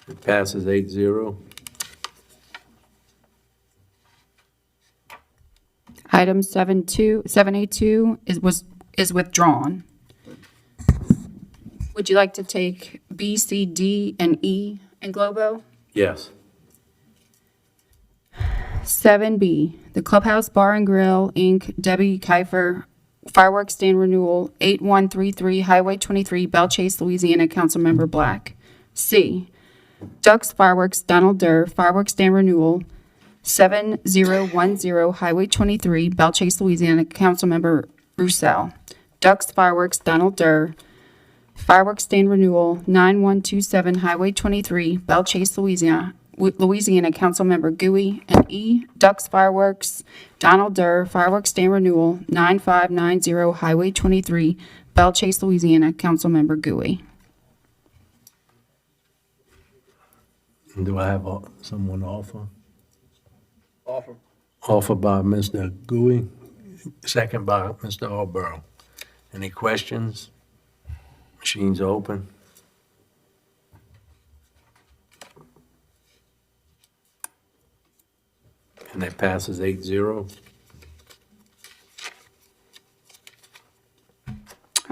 [SPEAKER 1] It passes 8-0.
[SPEAKER 2] Item 7A2 is withdrawn. Would you like to take B, C, D, and E in Globo?
[SPEAKER 1] Yes.
[SPEAKER 2] 7B, the Clubhouse Bar and Grill, Inc., Debbie Kiefer, fireworks stand renewal, 8133 Highway 23, Belle Chasse, Louisiana, Councilmember Black. C, Ducks Fireworks, Donald Durr, fireworks stand renewal, 7010 Highway 23, Belle Chasse, Louisiana, Councilmember Roussel. Ducks Fireworks, Donald Durr. Fireworks Stand Renewal, 9127 Highway 23, Belle Chasse, Louisiana, Councilmember Gooey. And E, Ducks Fireworks, Donald Durr. Fireworks Stand Renewal, 9590 Highway 23, Belle Chasse, Louisiana, Councilmember Gooey.
[SPEAKER 1] Do I have someone offer? Offer by Mr. Gooey, second by Mr. Alborough. Any questions? Machine's open. And that passes 8-0.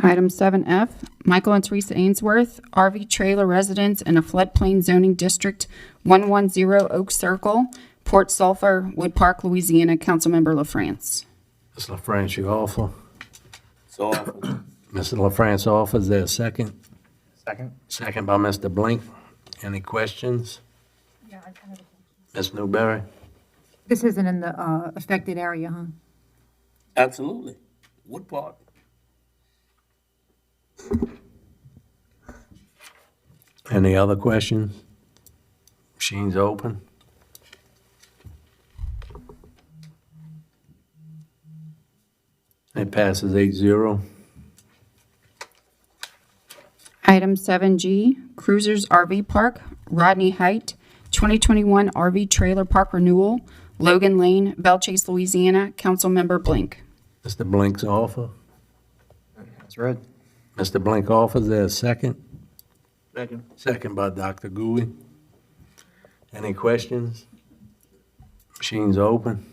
[SPEAKER 2] Item 7F, Michael and Teresa Ainsworth, RV trailer residents in a floodplain zoning district, 110 Oak Circle, Port Sulphur, Wood Park, Louisiana, Councilmember LaFrance.
[SPEAKER 1] Ms. LaFrance, you offer.
[SPEAKER 5] So,
[SPEAKER 1] Mr. LaFrance offers. There a second?
[SPEAKER 4] Second?
[SPEAKER 1] Second by Mr. Blink. Any questions?
[SPEAKER 6] Yeah, I have a question.
[SPEAKER 1] Ms. Newberry?
[SPEAKER 6] This isn't in the affected area, huh?
[SPEAKER 5] absolutely. Wood Park.
[SPEAKER 1] Any other questions? Machine's open. It passes 8-0.
[SPEAKER 2] Item 7G, Cruisers RV Park, Rodney Height, 2021 RV Trailer Park Renewal, Logan Lane, Belle Chasse, Louisiana, Councilmember Blink.
[SPEAKER 1] Mr. Blink's offer.
[SPEAKER 4] That's read.
[SPEAKER 1] Mr. Blink offers. There a second?
[SPEAKER 9] Second.
[SPEAKER 1] Second by Dr. Gooey. Any questions? Machine's open.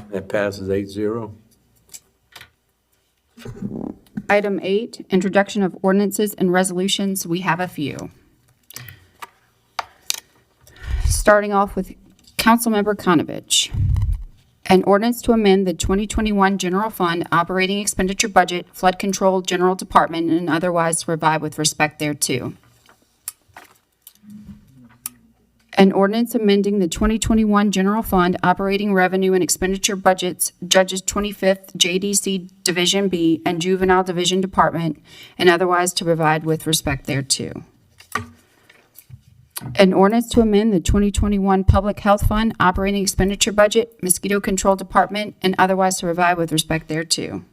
[SPEAKER 1] That passes 8-0.
[SPEAKER 2] Item 8, Introduction of Ordinances and Resolutions. We have a few. Starting off with Councilmember Konovich. An ordinance to amend the 2021 General Fund Operating Expenditure Budget, Flood Control General Department, and otherwise to provide with respect thereto. An ordinance amending the 2021 General Fund Operating Revenue and Expenditure Budgets, Judges 25th JDC Division B and Juvenile Division Department, and otherwise to provide with respect thereto. An ordinance to amend the 2021 Public Health Fund Operating Expenditure Budget, Mosquito Control Department, and otherwise to provide with respect thereto.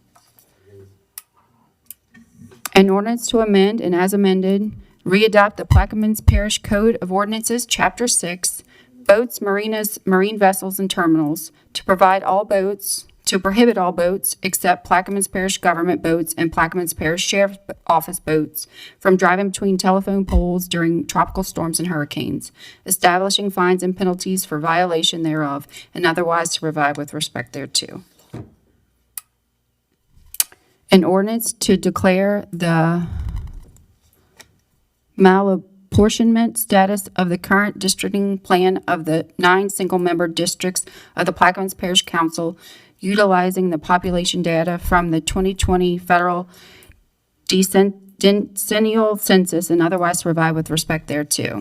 [SPEAKER 2] An ordinance to amend and as amended, readopt the Plaquemines Parish Code of Ordinances, Chapter 6, Boats, Marinas, Marine Vessels, and Terminals, to prohibit all boats except Plaquemines Parish government boats and Plaquemines Parish Sheriff's Office boats from driving between telephone poles during tropical storms and hurricanes, establishing fines and penalties for violation thereof, and otherwise to provide with respect thereto. An ordinance to declare the malapportionment status of the current districting plan of the 9 single-member districts of the Plaquemines Parish Council, utilizing the population data from the 2020 federal decennial census, and otherwise to provide with respect thereto.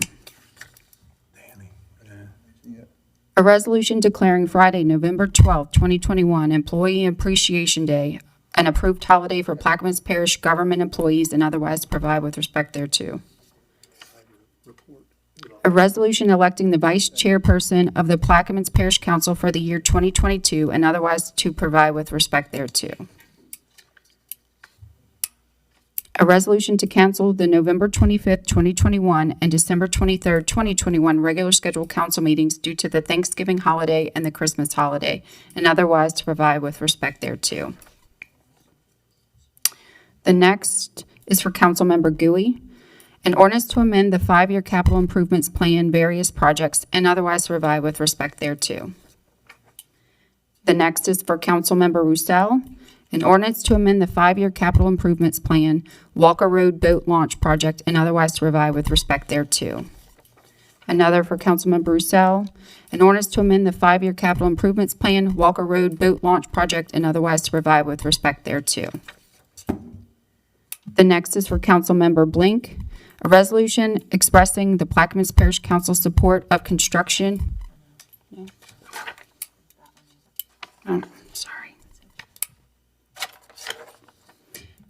[SPEAKER 2] A resolution declaring Friday, November 12, 2021, Employee Appreciation Day, an approved holiday for Plaquemines Parish government employees, and otherwise to provide with respect thereto. A resolution electing the vice chairperson of the Plaquemines Parish Council for the year 2022, and otherwise to provide with respect thereto. A resolution to cancel the November 25th, 2021 and December 23rd, 2021 regular scheduled council meetings due to the Thanksgiving holiday and the Christmas holiday, and otherwise to provide with respect thereto. The next is for Councilmember Gooey. An ordinance to amend the 5-year capital improvements plan various projects and otherwise to provide with respect thereto. The next is for Councilmember Roussel. An ordinance to amend the 5-year capital improvements plan, Walker Road Boat Launch Project, and otherwise to provide with respect thereto. Another for Councilmember Roussel. An ordinance to amend the 5-year capital improvements plan, Walker Road Boat Launch Project, and otherwise to provide with respect thereto. The next is for Councilmember Blink. A resolution expressing the Plaquemines Parish Council support of construction. Oh, sorry.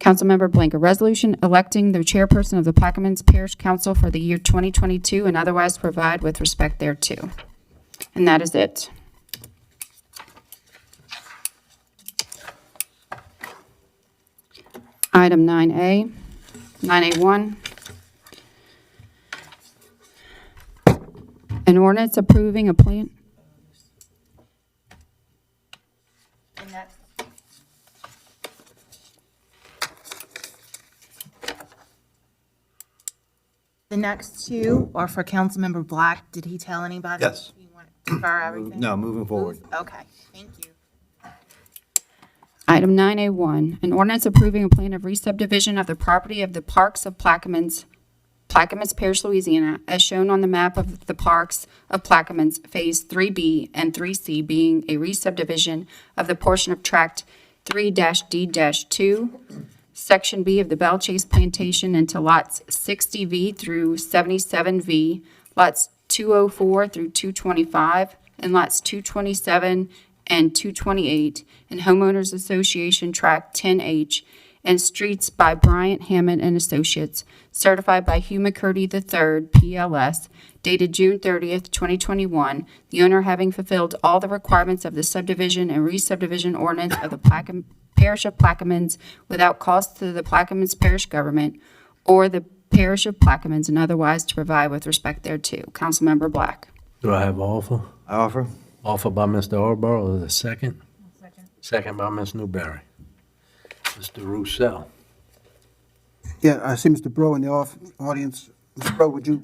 [SPEAKER 2] Councilmember Blank, a resolution electing the chairperson of the Plaquemines Parish Council for the year 2022 and otherwise provide with respect thereto. And that is it. Item 9A, 9A1. An ordinance approving a plan.
[SPEAKER 12] And that's the next two are for Councilmember Black. Did he tell anybody?
[SPEAKER 13] Yes.
[SPEAKER 12] You want to defer everything?
[SPEAKER 13] No, moving forward.
[SPEAKER 12] Okay, thank you.
[SPEAKER 2] Item 9A1, an ordinance approving a plan of re-subdivision of the property of the Parks of Plaquemines, Plaquemines Parish, Louisiana, as shown on the map of the Parks of Plaquemines, Phase 3B and 3C being a re-subdivision of the portion of Tract 3-D-2, Section B of the Belle Chasse Plantation into lots 60V through 77V, lots 204 through 225, and lots 227 and 228, and Homeowners Association Tract 10H, and streets by Bryant Hammond and Associates, certified by Hugh McCurdy III, PLS, dated June 30th, 2021, the owner having fulfilled all the requirements of the subdivision and re-subdivision ordinance of the Parish of Plaquemines without cost to the Plaquemines Parish government or the Parish of Plaquemines, and otherwise to provide with respect thereto. Councilmember Black.
[SPEAKER 1] Do I have offer?
[SPEAKER 13] I offer.
[SPEAKER 1] Offer by Mr. Arborough, is there a second? Second by Ms. Newberry. Mr. Roussel.
[SPEAKER 7] Yeah, I see Mr. Bro in the audience. Mr. Bro, would you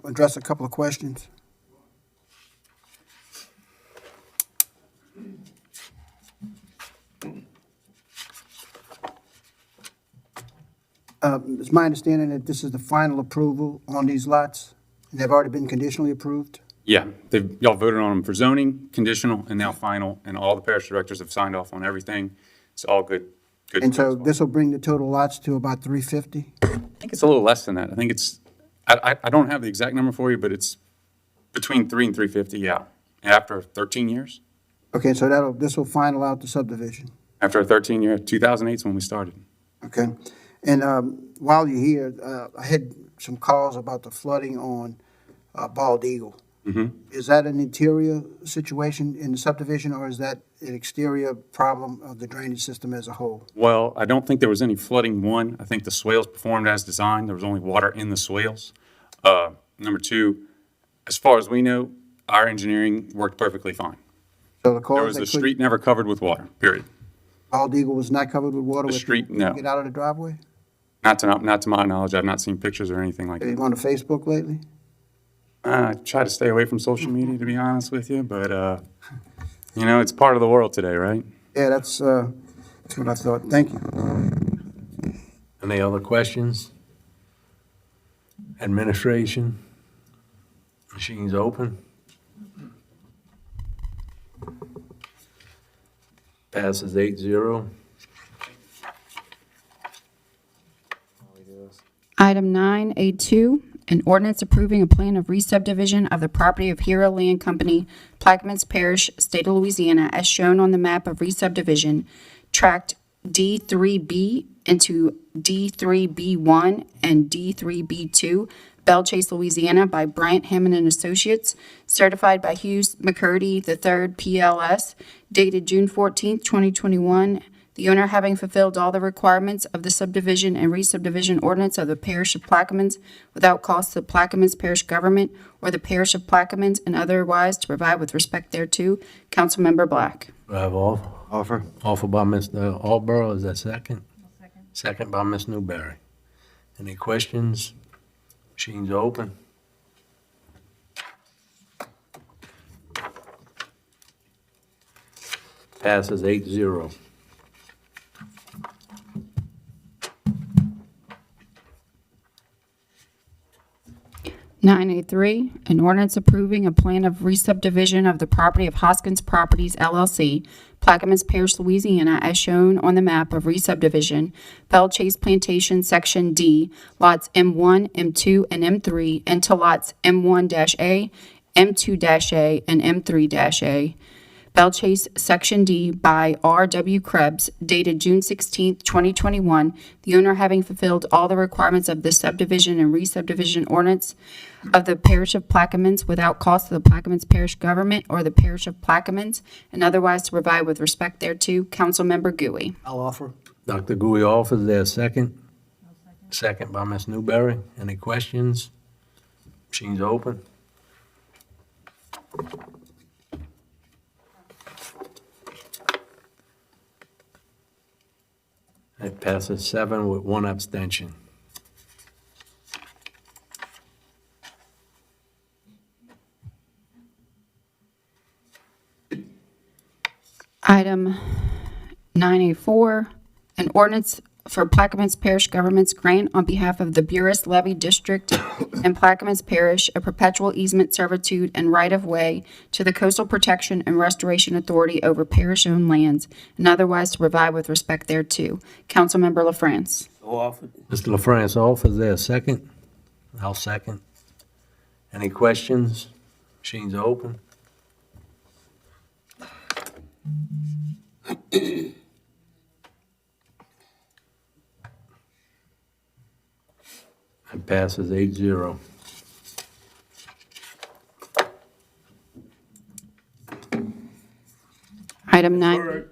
[SPEAKER 7] address a couple of questions? It's my understanding that this is the final approval on these lots, and they've already been conditionally approved?
[SPEAKER 14] Yeah, y'all voted on them for zoning, conditional, and now final, and all the parish directors have signed off on everything. It's all good. Good.
[SPEAKER 7] And so this will bring the total lots to about 350?
[SPEAKER 14] I think it's a little less than that. I think it's, I don't have the exact number for you, but it's between 3 and 350, yeah, after 13 years.
[SPEAKER 7] Okay, so this will final out the subdivision?
[SPEAKER 14] After a 13-year, 2008 is when we started.
[SPEAKER 7] Okay. And while you're here, I had some calls about the flooding on Bald Eagle. Is that an interior situation in the subdivision, or is that an exterior problem of the drainage system as a whole?
[SPEAKER 14] Well, I don't think there was any flooding, one. I think the swales performed as designed. There was only water in the swales. Number two, as far as we know, our engineering worked perfectly fine.
[SPEAKER 7] So the cause
[SPEAKER 14] There was the street never covered with water, period.
[SPEAKER 7] Bald Eagle was not covered with water?
[SPEAKER 14] The street, no.
[SPEAKER 7] Get out of the driveway?
[SPEAKER 14] Not to my knowledge. I've not seen pictures or anything like
[SPEAKER 7] Have you
[SPEAKER 14] that.
[SPEAKER 7] gone to Facebook lately?
[SPEAKER 14] I try to stay away from social media, to be honest with you, but, you know, it's part of the world today, right?
[SPEAKER 7] Yeah, that's what I thought. Thank you.
[SPEAKER 1] Any other questions? Administration? Machines open? Passes 8-0.
[SPEAKER 2] Item 9A2, an ordinance approving a plan of re-subdivision of the property of Hero Land Company, Plaquemines Parish, State of Louisiana, as shown on the map of re-subdivision, Tract D3B into D3B1 and D3B2, Belle Chasse, Louisiana, by Bryant Hammond and Associates, certified by Hughes McCurdy III, PLS, dated June 14th, 2021, the owner having fulfilled all the requirements of the subdivision and re-subdivision ordinance of the Parish of Plaquemines without cost to the Plaquemines Parish government or the Parish of Plaquemines, and otherwise to provide with respect thereto. Councilmember Black.
[SPEAKER 1] Do I have offer?
[SPEAKER 13] Offer.
[SPEAKER 1] Offer by Mr. Alborough, is that second? Second by Ms. Newberry. Any questions? Machines open. Passes 8-0.
[SPEAKER 2] Nine A3, an ordinance approving a plan of re-subdivision of the property of Hoskins Properties LLC, Plaquemines Parish, Louisiana, as shown on the map of re-subdivision, Belle Chasse Plantation, Section D, lots M1, M2, and M3, into lots M1-A, M2-A, and M3-A, Belle Chasse, Section D by R.W. Krebs, dated June 16, 2021, the owner having fulfilled all the requirements of the subdivision and re-subdivision ordinance of the Parish of Plaquemines without cost to the Plaquemines Parish government or the Parish of Plaquemines, and otherwise to provide with respect thereto. Councilmember Gooey.
[SPEAKER 9] I'll offer.
[SPEAKER 1] Dr. Gooey offers there a second? Second by Ms. Newberry. Any questions? Machine's open. It passes 7 with 1 abstention.
[SPEAKER 2] Item 9A4, an ordinance for Plaquemines Parish government's grant on behalf of the Buras Levy District and Plaquemines Parish a perpetual easement servitude and right-of-way to the Coastal Protection and Restoration Authority over parish-owned lands and otherwise to provide with respect thereto. Councilmember LaFrance.
[SPEAKER 5] So offered.
[SPEAKER 1] Mr. LaFrance offers there a second? I'll second. Any questions? Machine's open. It passes 8-0.
[SPEAKER 2] Item 9.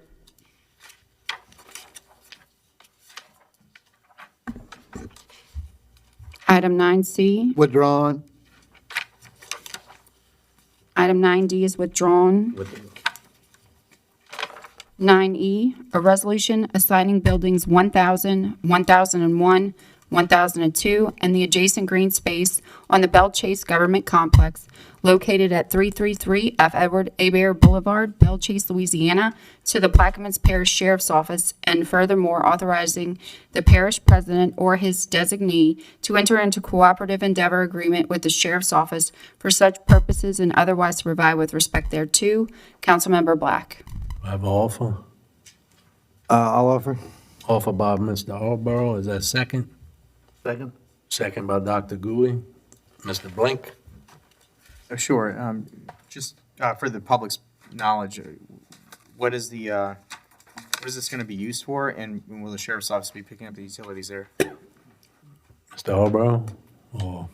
[SPEAKER 2] Item 9C.
[SPEAKER 8] Withdrawn.
[SPEAKER 2] Item 9D is withdrawn. 9E, a resolution assigning buildings 1,000, 1001, 1002, and the adjacent green space on the Belle Chasse Government Complex located at 333 F. Edward Hebert Boulevard, Belle Chasse, Louisiana, to the Plaquemines Parish Sheriff's Office, and furthermore authorizing the parish president or his designee to enter into cooperative endeavor agreement with the Sheriff's Office for such purposes and otherwise to provide with respect thereto. Councilmember Black.
[SPEAKER 1] I have an offer.
[SPEAKER 7] I'll offer.
[SPEAKER 1] Offer by Mr. Alborough. Is that second?
[SPEAKER 9] Second.
[SPEAKER 1] Second by Dr. Gooey. Mr. Blink.
[SPEAKER 4] Oh, sure. Just for the public's knowledge, what is this going to be used for, and will the sheriff's office be picking up the utilities there?
[SPEAKER 1] Mr. Alborough or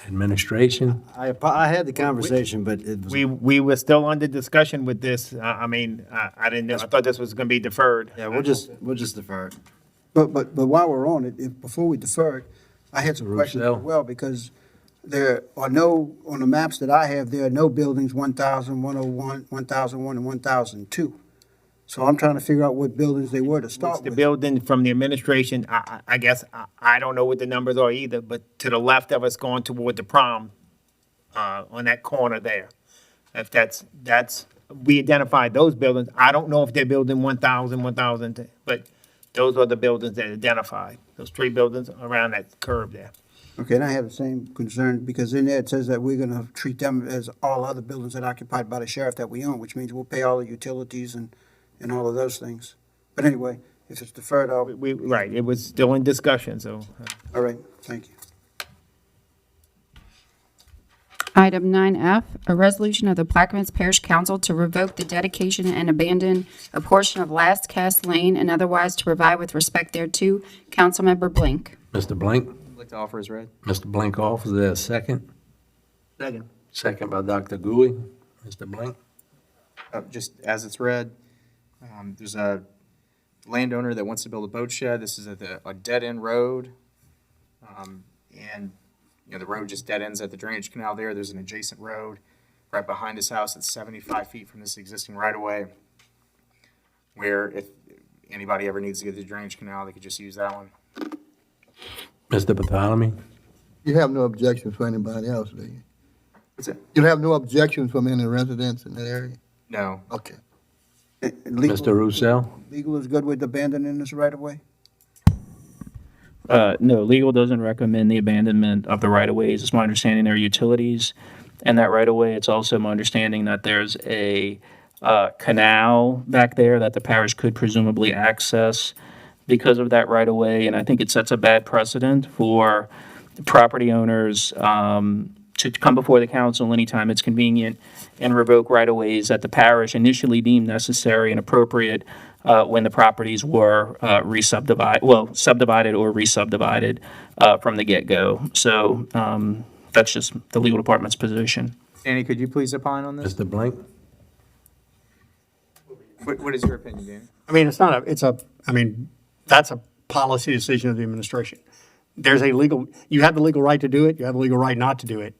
[SPEAKER 1] administration?
[SPEAKER 13] I had the conversation, but it was.
[SPEAKER 3] We were still under discussion with this. I mean, I didn't know, I thought this was gonna be deferred.
[SPEAKER 13] Yeah, we'll just defer it.
[SPEAKER 7] But while we're on it, before we defer it, I had some questions as
[SPEAKER 1] Roussel.
[SPEAKER 7] well, because there are no, on the maps that I have, there are no buildings 1,000, 101, 1001, and 1002. So I'm trying to figure out what buildings they were to start
[SPEAKER 3] The
[SPEAKER 7] with.
[SPEAKER 3] building from the administration, I guess, I don't know what the numbers are either, but to the left of us going toward the prom, on that corner there. If that's, we identified those buildings. I don't know if they're building 1,000, 1,000, but those are the buildings that identified, those 3 buildings around that curve there.
[SPEAKER 7] Okay, and I have the same concern, because in there it says that we're gonna treat them as all other buildings that are occupied by the sheriff that we own, which means we'll pay all the utilities and all of those things. But anyway, if it's deferred,
[SPEAKER 3] Right, it was still in discussion, so.
[SPEAKER 7] all right, thank you.
[SPEAKER 2] Item 9F, a resolution of the Plaquemines Parish Council to revoke the dedication and abandon a portion of Last Cast Lane and otherwise to provide with respect thereto. Councilmember Blink.
[SPEAKER 1] Mr. Blink?
[SPEAKER 4] I'd like to offer as read.
[SPEAKER 1] Mr. Blink offers there a second?
[SPEAKER 9] Second.
[SPEAKER 1] Second by Dr. Gooey. Mr. Blink?
[SPEAKER 4] Just as it's read, there's a landowner that wants to build a boat shed. This is at a dead-end road. And, you know, the road just dead ends at the drainage canal there. There's an adjacent road right behind his house that's 75 feet from this existing right-of-way, where if anybody ever needs to get to the drainage canal, they could just use that one.
[SPEAKER 1] Mr. Bartholomew?
[SPEAKER 8] You have no objections for anybody else, do you?
[SPEAKER 4] What's it?
[SPEAKER 8] You have no objections from any residents in that area?
[SPEAKER 4] No.
[SPEAKER 8] Okay.
[SPEAKER 1] Mr. Roussel?
[SPEAKER 7] Legal is good with abandoning this right away?
[SPEAKER 11] No, legal doesn't recommend the abandonment of the right-of-ways. It's my understanding there are utilities in that right-of-way. It's also my understanding that there's a canal back there that the parish could presumably access because of that right-of-way, and I think it sets a bad precedent for property owners to come before the council anytime it's convenient and revoke right-of-ways that the parish initially deemed necessary and appropriate when the properties were subdivided or re-subdivided from the get-go. So that's just the legal department's position.
[SPEAKER 4] Danny, could you please opine on this?
[SPEAKER 1] Mr. Blink?
[SPEAKER 4] What is your opinion, Danny?
[SPEAKER 15] I mean, it's not I mean, that's a policy decision of the administration. There's you have the legal right to do it, you have the legal right not to do it.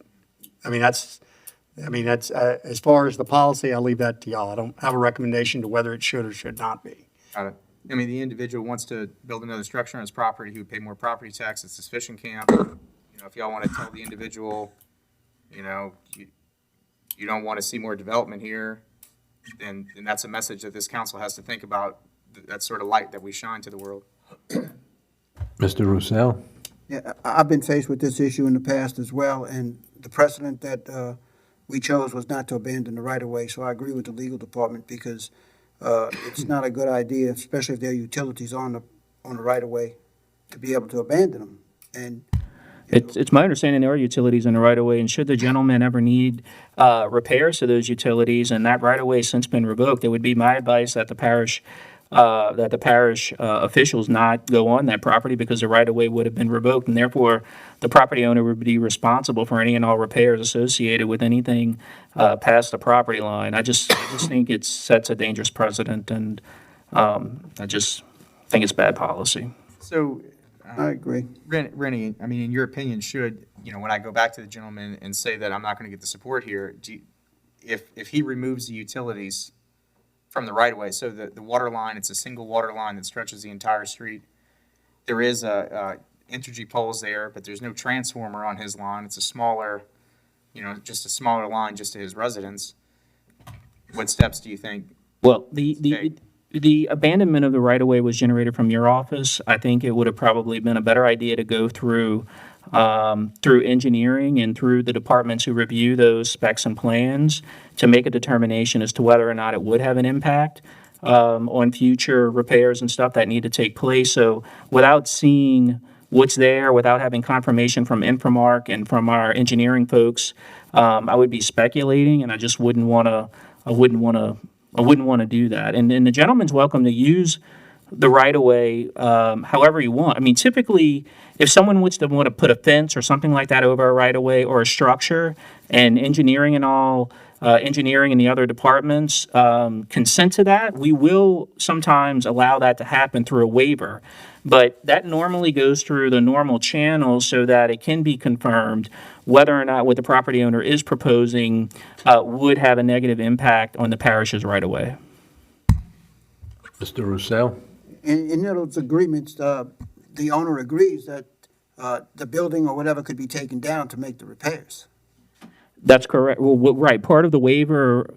[SPEAKER 15] I mean, that's, as far as the policy, I'll leave that to y'all. I don't have a recommendation to whether it should or should not be.
[SPEAKER 4] Got it. I mean, the individual wants to build another structure on his property, he would pay more property tax, it's his fishing camp. If y'all want to tell the individual, you don't want to see more development here, then that's a message that this council has to think about, that sort of light that we shine to the world.
[SPEAKER 1] Mr. Roussel?
[SPEAKER 7] Yeah, I've been faced with this issue in the past as well, and the precedent that we chose was not to abandon the right-of-way, so I agree with the legal department because it's not a good idea, especially if there are utilities on the right-of-way, to be able to abandon them. And
[SPEAKER 11] It's my understanding there are utilities in the right-of-way, and should the gentleman ever need repairs to those utilities, and that right-of-way has since been revoked, it would be my advice that the parish officials not go on that property because the right-of-way would have been revoked, and therefore the property owner would be responsible for any and all repairs associated with anything past the property line. I just think it sets a dangerous precedent, and I just think it's bad policy.
[SPEAKER 4] So,
[SPEAKER 7] I agree.
[SPEAKER 4] Rennie, I mean, in your opinion, should, when I go back to the gentleman and say that I'm not going to get the support here, if he removes the utilities from the right-of-way, so the water line, it's a single water line that stretches the entire street, there is Entergy poles there, but there's no transformer on his line, it's a smaller, just a smaller line just to his residence, what steps do you think?
[SPEAKER 11] Well, the abandonment of the right-of-way was generated from your office. I think it would have probably been a better idea to go through engineering and through the departments who review those specs and plans to make a determination as to whether or not it would have an impact on future repairs and stuff that need to take place. So without seeing what's there, without having confirmation from Infomark and from our engineering folks, I would be speculating, and I just wouldn't want to do that. And the gentleman's welcome to use the right-of-way however you want. I mean, typically, if someone was to want to put a fence or something like that over a right-of-way or a structure, and engineering and the other departments consent to that, we will sometimes allow that to happen through a waiver. But that normally goes through the normal channels so that it can be confirmed whether or not what the property owner is proposing would have a negative impact on the parish's right-of-way.
[SPEAKER 1] Mr. Roussel?
[SPEAKER 7] In those agreements, the owner agrees that the building or whatever could be taken down to make the repairs.
[SPEAKER 11] That's correct. Well, right. Part of the waiver,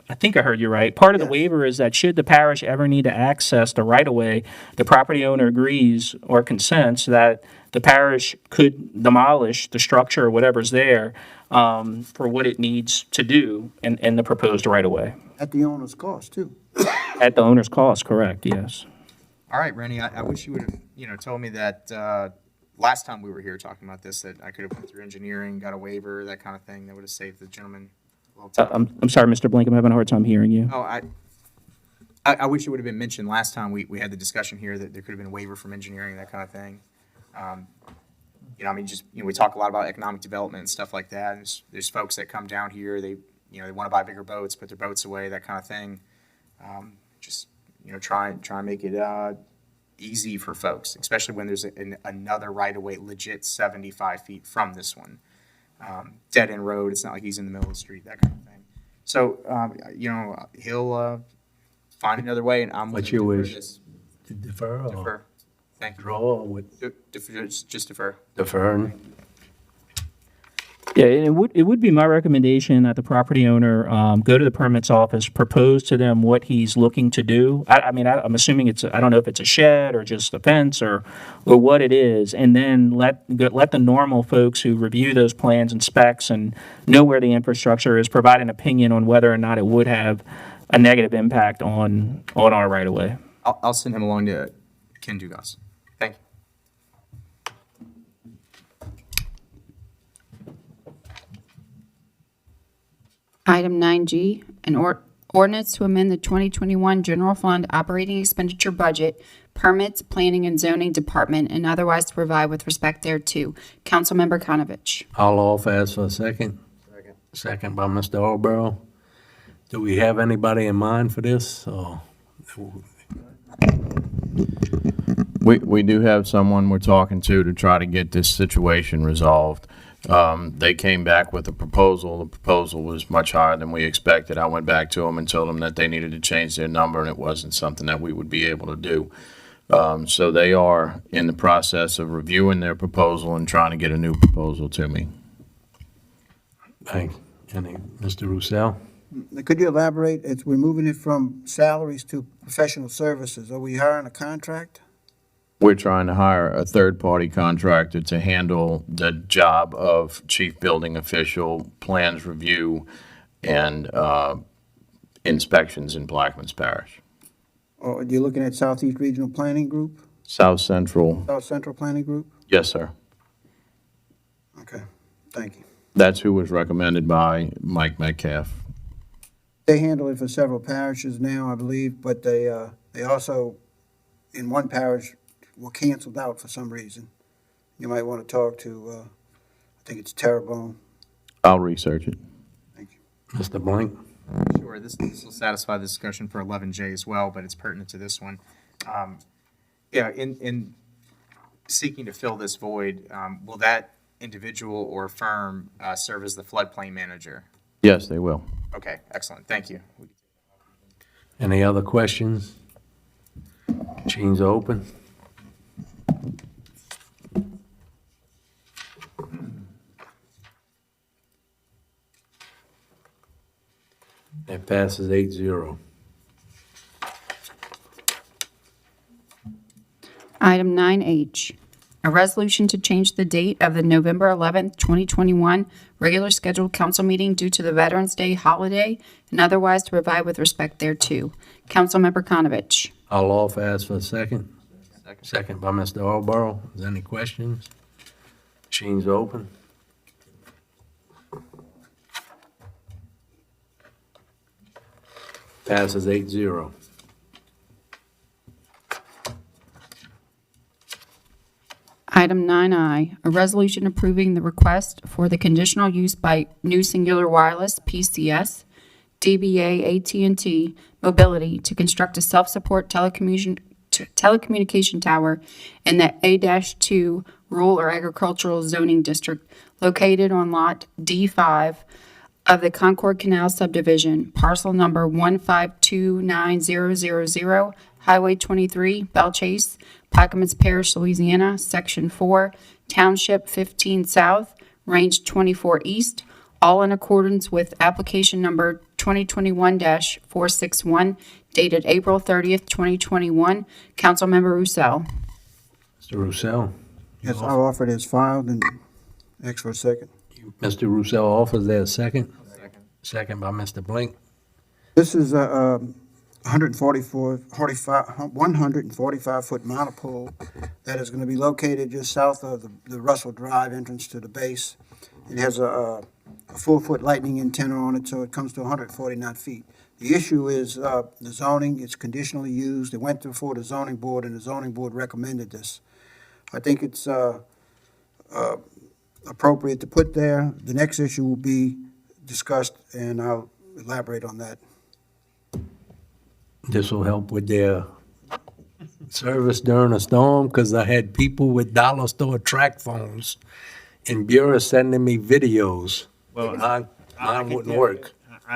[SPEAKER 11] I think I heard you right. Part of the waiver is that should the parish ever need to access the right-of-way, the property owner agrees or consents that the parish could demolish the structure or whatever's there for what it needs to do in the proposed right-of-way.
[SPEAKER 7] At the owner's cost, too.
[SPEAKER 11] At the owner's cost, correct, yes.
[SPEAKER 4] All right, Rennie, I wish you would have, told me that last time we were here talking about this, that I could have went through engineering, got a waiver, that kind of thing. That would have saved the gentleman a little time.
[SPEAKER 11] I'm sorry, Mr. Blink, I'm having a hard time hearing you.
[SPEAKER 4] Oh, I wish it would have been mentioned last time we had the discussion here that there could have been a waiver from engineering, that kind of thing. We talk a lot about economic development and stuff like that. And there's folks that come down here, they want to buy bigger boats, put their boats away, that kind of thing. Try and make it easy for folks, especially when there's another right-of-way legit 75 feet from this one. Dead-end road, it's not like he's in the middle of the street, that kind of thing. So, he'll find another way, and I'm
[SPEAKER 1] What's
[SPEAKER 4] willing
[SPEAKER 1] your
[SPEAKER 4] to
[SPEAKER 1] wish?
[SPEAKER 4] defer this.
[SPEAKER 1] To defer or
[SPEAKER 4] Defer. Thank you.
[SPEAKER 1] draw or what?
[SPEAKER 4] Just defer.
[SPEAKER 1] Defer.
[SPEAKER 11] Yeah, it would be my recommendation that the property owner go to the permits office, propose to them what he's looking to do. I'm assuming I don't know if it's a shed or just a fence or what it is, and then let the normal folks who review those plans and specs and know where the infrastructure is provide an opinion on whether or not it would have a negative impact on our right-of-way.
[SPEAKER 4] I'll send him along to Ken Dugas. Thank you.
[SPEAKER 2] Item 9G, an ordinance to amend the 2021 general fund operating expenditure budget, permits, planning and zoning department, and otherwise to provide with respect thereto. Councilmember Konovich.
[SPEAKER 1] I'll offer as for a second. Second by Mr. Alborough. Do we have anybody in mind for this, or?
[SPEAKER 10] We do have someone we're talking to try to get this situation resolved. They came back with a proposal. The proposal was much higher than we expected. I went back to them and told them that they needed to change their number, and it wasn't something that we would be able to do. So they are in the process of reviewing their proposal and trying to get a new proposal to me.
[SPEAKER 1] Thanks. Mr. Roussel?
[SPEAKER 7] Could you elaborate? We're moving it from salaries to professional services. Are we hiring a contract?
[SPEAKER 10] We're trying to hire a third-party contractor to handle the job of chief building official, plans review, and inspections in Plaquemines Parish.
[SPEAKER 7] Or are you looking at Southeast Regional Planning Group?
[SPEAKER 10] South Central,
[SPEAKER 7] South Central Planning Group?
[SPEAKER 10] yes, sir.
[SPEAKER 7] Okay, thank you.
[SPEAKER 10] That's who was recommended by Mike Metcalf.
[SPEAKER 7] They handle it for several parishes now, I believe, but they also, in one parish, were canceled out for some reason. You might want to talk to, I think it's Terrebonne.
[SPEAKER 10] I'll research it.
[SPEAKER 7] Thank you.
[SPEAKER 1] Mr. Blank?
[SPEAKER 4] Sure, this will satisfy the discussion for 11J as well, but it's pertinent to this one. Yeah, in seeking to fill this void, will that individual or firm serve as the floodplain manager?
[SPEAKER 10] Yes, they will.
[SPEAKER 4] Okay, excellent, thank you.
[SPEAKER 1] Any other questions? Machines are open. That passes 8-0.
[SPEAKER 2] Item 9H, a resolution to change the date of the November 11th, 2021 regular scheduled council meeting due to the Veterans Day holiday and otherwise to provide with respect thereto. Councilmember Konovich.
[SPEAKER 1] I'll offer as for a second. Second by Mr. Alborough. Is there any questions? Machines are open. Passes 8-0.
[SPEAKER 2] Item 9I, a resolution approving the request for the conditional use by New Singular Wireless, PCS, DBA AT&T Mobility to construct a self-support telecommunication tower in the A-2 Rural or Agricultural Zoning District located on Lot D5 of the Concord Canal Subdivision, parcel number 1529000, Highway 23, Belle Chasse, Plaquemines Parish, Louisiana, Section 4, Township 15 South, Range 24 East, all in accordance with application number 2021-461, dated April 30th, 2021. Councilmember Roussel.
[SPEAKER 1] Mr. Roussel?
[SPEAKER 7] Yes, I'll offer it as filed and ask for a second.
[SPEAKER 1] Mr. Roussel offers there a second? Second by Mr. Blink.
[SPEAKER 7] This is a 145-foot monopole that is going to be located just south of the Russell Drive entrance to the base. It has a 4-foot lightning antenna on it, so it comes to 149 feet. The issue is the zoning. It's conditionally used. It went before the zoning board, and the zoning board recommended this. I think it's appropriate to put there. The next issue will be discussed, and I'll elaborate on that.
[SPEAKER 1] This will help with their service during a storm, because I had people with dollar store track phones in Bureau sending me videos.
[SPEAKER 3] Well,
[SPEAKER 1] Mine wouldn't work.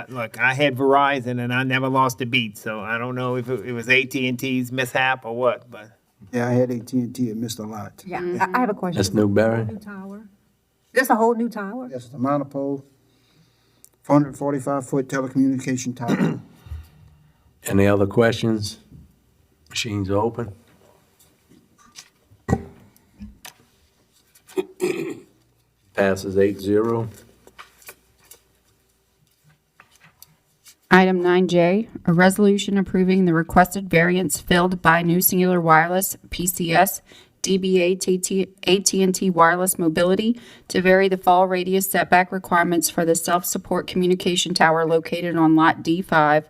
[SPEAKER 3] Look, I had Verizon and I never lost a beat, so I don't know if it was AT&T's mishap or what, but.
[SPEAKER 7] Yeah, I had AT&T and missed a lot.
[SPEAKER 6] Yeah, I have a question.
[SPEAKER 1] That's Newberry.
[SPEAKER 6] New tower? This a whole new tower?
[SPEAKER 7] Yes, it's a monopole, 445-foot telecommunication tower.
[SPEAKER 1] Any other questions? Machines are open. Passes 8-0.
[SPEAKER 2] Item 9J, a resolution approving the requested variance filled by New Singular Wireless, PCS, DBA AT&T Wireless Mobility to vary the fall radius setback requirements for the self-support communication tower located on Lot D5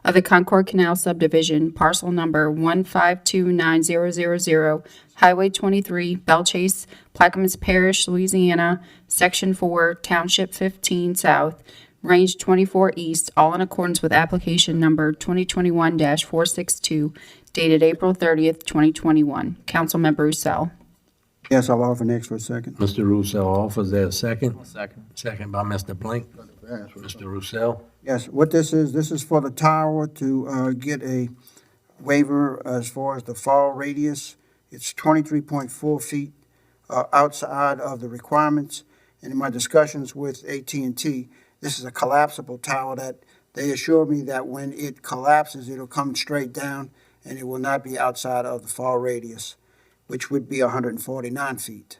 [SPEAKER 2] of the Concord Canal Subdivision, parcel number 1529000, Highway 23, Belle Chasse, Plaquemines Parish, Louisiana, Section 4, Township 15 South, Range 24 East, all in accordance with application number 2021-462, dated April 30th, 2021. Councilmember Roussel.
[SPEAKER 7] Yes, I'll offer next for a second.
[SPEAKER 1] Mr. Roussel offers there a second.
[SPEAKER 4] Second.
[SPEAKER 1] Second by Mr. Blink. Mr. Roussel.
[SPEAKER 7] Yes, what this is for the tower to get a waiver as far as the fall radius. It's 23.4 feet outside of the requirements. And in my discussions with AT&T, this is a collapsible tower that they assure me that when it collapses, it'll come straight down and it will not be outside of the fall radius, which would be 149 feet.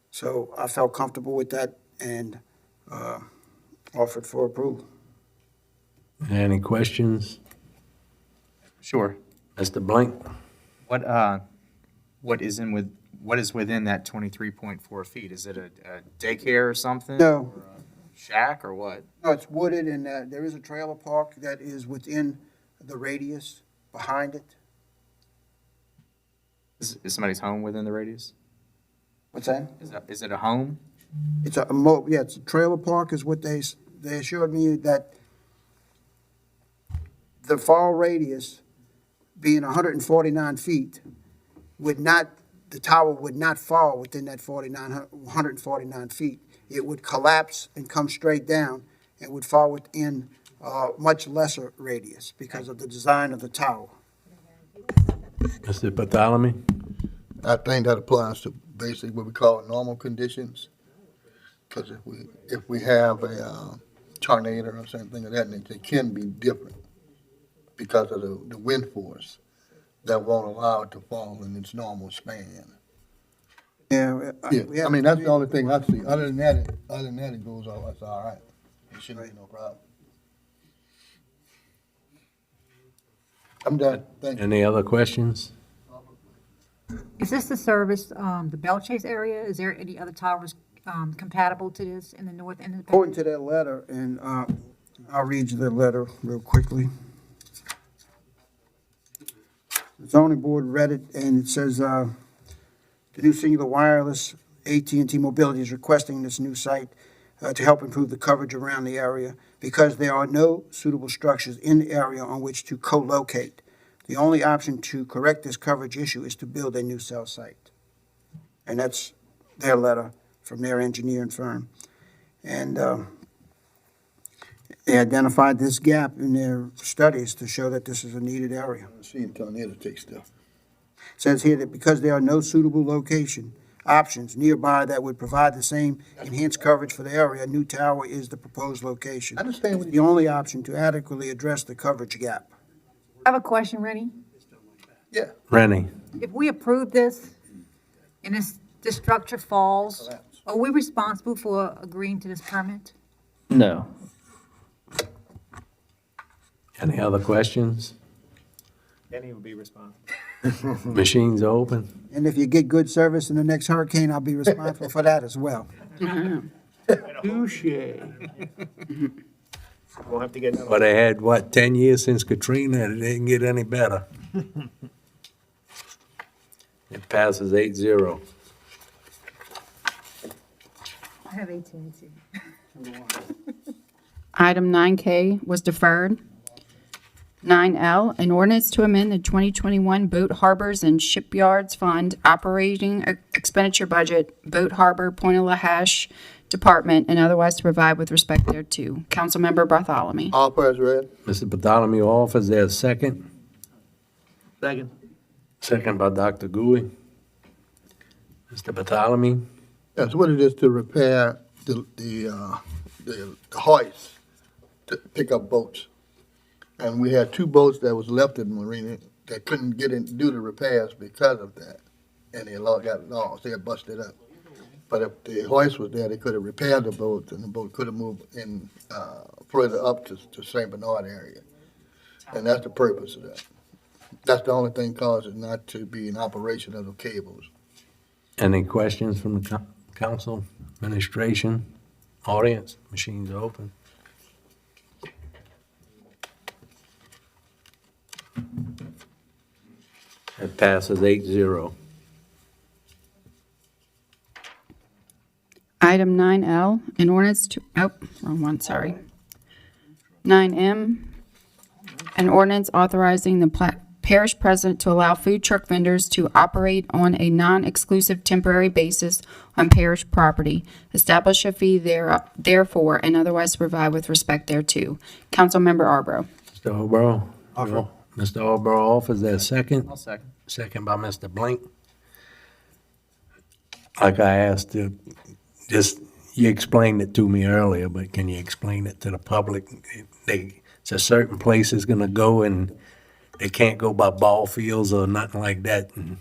[SPEAKER 7] So I felt comfortable with that and offered for approval.
[SPEAKER 1] Any questions?
[SPEAKER 4] Sure.
[SPEAKER 1] Mr. Blink?
[SPEAKER 4] What is within that 23.4 feet? Is it a daycare or something?
[SPEAKER 7] No.
[SPEAKER 4] Or a shack or what?
[SPEAKER 7] No, it's wooded, and there is a trailer park that is within the radius behind it.
[SPEAKER 4] Is somebody's home within the radius?
[SPEAKER 7] What's that?
[SPEAKER 4] Is it a home?
[SPEAKER 7] It's it's a trailer park is what they assured me that the fall radius being 149 feet the tower would not fall within that 149 feet. It would collapse and come straight down and would fall within much lesser radius because of the design of the tower.
[SPEAKER 1] Mr. Bartholomew?
[SPEAKER 8] I think that applies to basically what we call normal conditions. Because if we have a tornado or something of that nature, it can be different because of the wind force that won't allow it to fall in its normal span.
[SPEAKER 7] Yeah,
[SPEAKER 8] Yeah, I mean, that's the only thing I see. Other than that, it goes all, that's all right. It shouldn't be no problem. I'm done. Thank you.
[SPEAKER 1] Any other questions?
[SPEAKER 6] Is this the service, the Belle Chasse area? Is there any other towers compatible to this in the north end of the
[SPEAKER 7] According
[SPEAKER 6] parish?
[SPEAKER 7] to that letter, and I'll read you the letter real quickly. The zoning board read it, and it says, the new singular wireless AT&T Mobility is requesting this new site to help improve the coverage around the area because there are no suitable structures in the area on which to co-locate. The only option to correct this coverage issue is to build a new cell site. And that's their letter from their engineering firm. And they identified this gap in their studies to show that this is a needed area.
[SPEAKER 8] I'm seeing tornado take stuff.
[SPEAKER 7] It says here that because there are no suitable location options nearby that would provide the same enhanced coverage for the area, a new tower is the proposed location.
[SPEAKER 8] I understand what
[SPEAKER 7] It's the only option to adequately address the coverage gap.
[SPEAKER 6] I have a question, Rennie.
[SPEAKER 8] Yeah.
[SPEAKER 1] Rennie?
[SPEAKER 6] If we approve this and this structure falls, are we responsible for agreeing to this permit?
[SPEAKER 11] No.
[SPEAKER 1] Any other questions?
[SPEAKER 3] Benny will be responsible.
[SPEAKER 1] Machines are open.
[SPEAKER 7] And if you get good service in the next hurricane, I'll be responsible for that as well.
[SPEAKER 3] Touche. We'll have to get another.
[SPEAKER 1] But they had, 10 years since Katrina, and it didn't get any better. It passes 8-0.
[SPEAKER 6] I have AT&T.
[SPEAKER 2] Item 9K was deferred. 9L, an ordinance to amend the 2021 Boat Harbors and Shipyards Fund Operating Expenditure Budget, Boat Harbor, Point-a-la-Hash Department, and otherwise to provide with respect thereto. Councilmember Bartholomew.
[SPEAKER 8] All prayers read.
[SPEAKER 1] Mr. Bartholomew offers there a second.
[SPEAKER 9] Second.
[SPEAKER 1] Second by Dr. Gouy. Mr. Bartholomew?
[SPEAKER 8] That's what it is to repair the hoist to pick up boats. And we had 2 boats that was left in the marina that couldn't get in, do the repairs because of that. And they got lost, they got busted up. But if the hoist was there, they could have repaired the boat and the boat could have moved in, further up to St. Bernard area. And that's the purpose of that. That's the only thing caused it not to be in operation of the cables.
[SPEAKER 1] Any questions from the council, administration, audience? Machines are open. It passes 8-0.
[SPEAKER 2] Item 9L, an ordinance to, wrong one, sorry. 9M, an ordinance authorizing the parish president to allow food truck vendors to operate on a non-exclusive temporary basis on parish property, establish a fee therefore, and otherwise provide with respect thereto. Councilmember Arborough.
[SPEAKER 1] Mr. Alborough? Mr. Alborough offers that second.
[SPEAKER 4] I'll second.
[SPEAKER 1] Second by Mr. Blink. Like I asked, you explained it to me earlier, but can you explain it to the public? It's a certain place is gonna go and they can't go by ball fields or nothing like that. And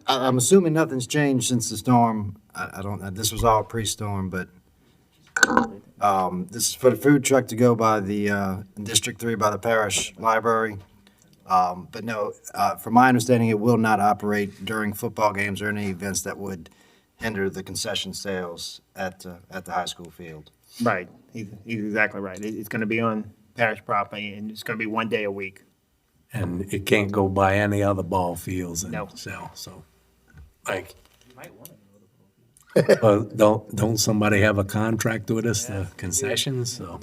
[SPEAKER 13] I'm assuming nothing's changed since the storm. I don't, this was all pre-storm, but this is for the food truck to go by the District 3 by the Parish Library. But no, from my understanding, it will not operate during football games or any events that would hinder the concession sales at the high school field.
[SPEAKER 3] Right, he's exactly right. It's gonna be on parish property, and it's gonna be 1 day a week.
[SPEAKER 1] and it can't go by any other ball fields and
[SPEAKER 3] No.
[SPEAKER 1] sell, so, like. Don't somebody have a contract with us, the concessions, so,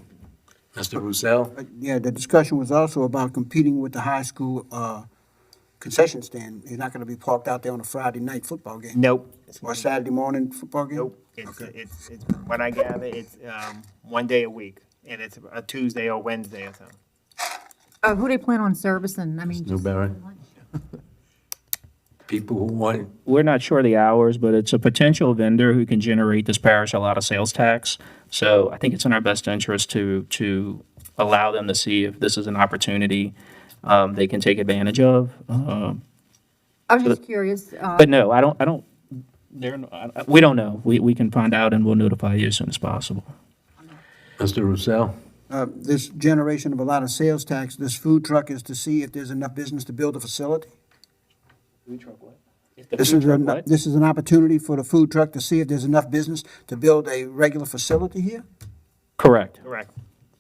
[SPEAKER 1] Mr. Roussel?
[SPEAKER 7] Yeah, the discussion was also about competing with the high school concession stand. You're not gonna be parked out there on a Friday night football game.
[SPEAKER 3] Nope.
[SPEAKER 7] Or Saturday morning football game?
[SPEAKER 3] Nope. It's what I gather, it's 1 day a week, and it's a Tuesday or Wednesday or something.
[SPEAKER 6] Who they plan on servicing? I mean,
[SPEAKER 1] Newberry? People who want,
[SPEAKER 11] We're not sure the hours, but it's a potential vendor who can generate this parish a lot of sales tax. So I think it's in our best interest to allow them to see if this is an opportunity they can take advantage of.
[SPEAKER 6] I was just curious.
[SPEAKER 11] But no, we don't know. We can find out and we'll notify you as soon as possible.
[SPEAKER 1] Mr. Roussel?
[SPEAKER 7] This generation of a lot of sales tax, this food truck is to see if there's enough business to build a facility? This is an opportunity for the food truck to see if there's enough business to build a regular facility here?
[SPEAKER 11] Correct.
[SPEAKER 3] Correct.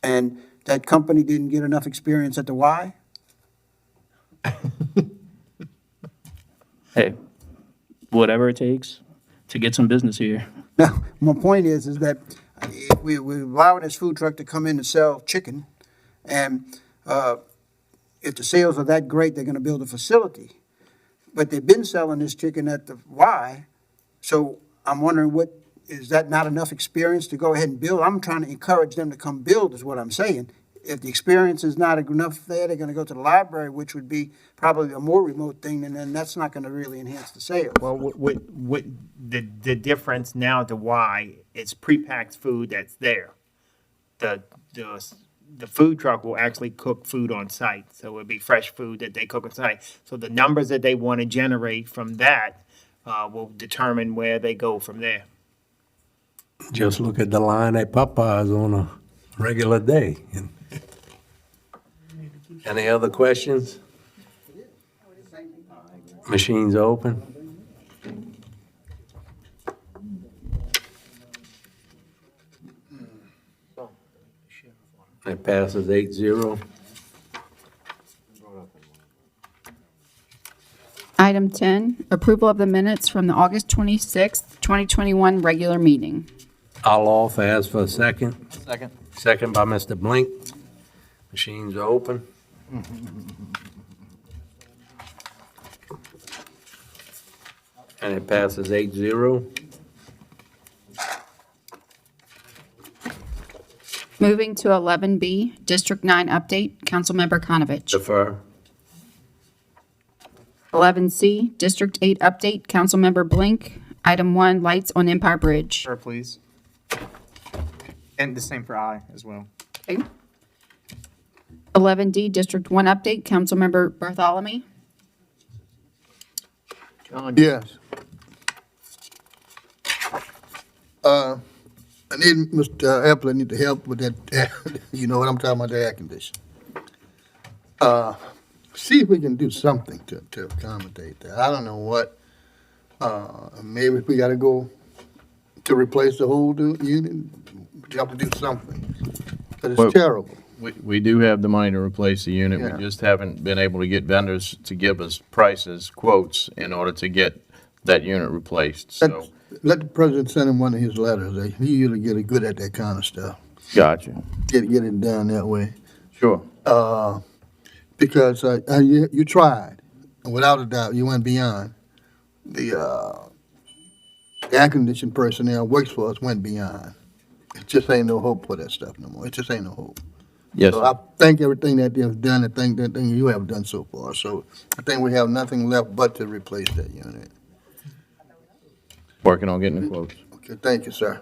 [SPEAKER 7] And that company didn't get enough experience at the Y?
[SPEAKER 11] Hey, whatever it takes to get some business here.
[SPEAKER 7] Now, my point is that if we're allowing this food truck to come in and sell chicken, and if the sales are that great, they're gonna build a facility. But they've been selling this chicken at the Y, so I'm wondering is that not enough experience to go ahead and build? I'm trying to encourage them to come build, is what I'm saying. If the experience is not enough there, they're gonna go to the library, which would be probably a more remote thing, and then that's not gonna really enhance the sales.
[SPEAKER 3] Well, what the difference now to why it's prepacked food that's there. The food truck will actually cook food on site, so it'll be fresh food that they cook on site. So the numbers that they want to generate from that will determine where they go from there.
[SPEAKER 1] Just look at the line at Popeyes on a regular day. Any other questions? Machines open. It passes 8-0.
[SPEAKER 2] Item 10, approval of the minutes from the August 26th, 2021 regular meeting.
[SPEAKER 1] I'll offer as for a second.
[SPEAKER 4] Second.
[SPEAKER 1] Second by Mr. Blink. Machines are open. And it passes 8-0.
[SPEAKER 2] Moving to 11B, District 9 update, Councilmember Konovich.
[SPEAKER 1] Defer.
[SPEAKER 2] 11C, District 8 update, Councilmember Blink. Item 1, lights on Empire Bridge.
[SPEAKER 4] Sure, please. And the same for I as well.
[SPEAKER 2] Okay. 11D, District 1 update, Councilmember Bartholomew.
[SPEAKER 8] Yes. I need, Mr. Apple, I need to help with that, you know what I'm talking about, the air conditioning. See if we can do something to accommodate that. I don't know what Maybe if we gotta go to replace the whole unit, we have to do something. Cause
[SPEAKER 10] Well-
[SPEAKER 8] it's terrible.
[SPEAKER 10] We do have the money to replace the unit.
[SPEAKER 8] Yeah.
[SPEAKER 10] We just haven't been able to get vendors to give us prices, quotes, in order to get that unit replaced, so.
[SPEAKER 8] Let the president send him one of his letters. He usually get good at that kind of stuff.
[SPEAKER 10] Gotcha.
[SPEAKER 8] Get it done that way.
[SPEAKER 10] Sure.
[SPEAKER 8] Because you tried, and without a doubt, you went beyond. The air conditioning personnel works for us went beyond. It just ain't no hope for that stuff no more. It just ain't no hope.
[SPEAKER 10] Yes,
[SPEAKER 8] So
[SPEAKER 10] sir.
[SPEAKER 8] I thank everything that they've done, and thank that thing you have done so far. So I think we have nothing left but to replace that unit.
[SPEAKER 10] Working on getting the quotes.
[SPEAKER 8] Okay, thank you, sir.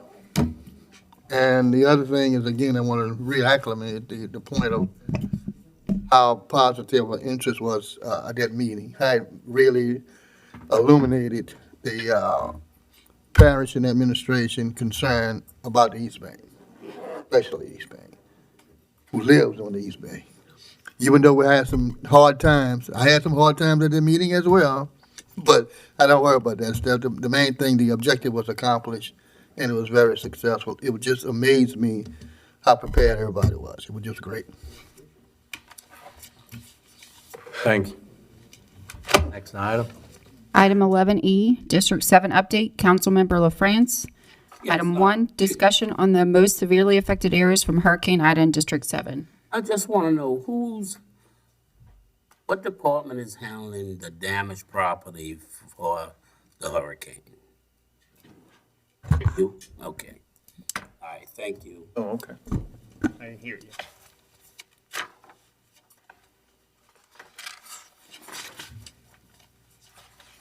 [SPEAKER 8] And the other thing is, again, I want to reacclimate the point of how positive our interest was at that meeting. Had really illuminated the parish and administration concern about the East Bank, especially East Bank, who lives on the East Bank. Even though we had some hard times, I had some hard times at the meeting as well, but I don't worry about that stuff. The main thing, the objective was accomplished, and it was very successful. It would just amaze me how prepared everybody was. It was just great.
[SPEAKER 1] Thank you. Next item.
[SPEAKER 2] Item 11E, District 7 update, Councilmember LaFrance.
[SPEAKER 5] Yes,
[SPEAKER 2] Item 1, discussion on the most severely affected areas from Hurricane Ida in District 7.
[SPEAKER 5] I just want to know what department is handling the damaged property for the hurricane? You? Okay. All right, thank you.
[SPEAKER 3] Oh, okay. I didn't hear you.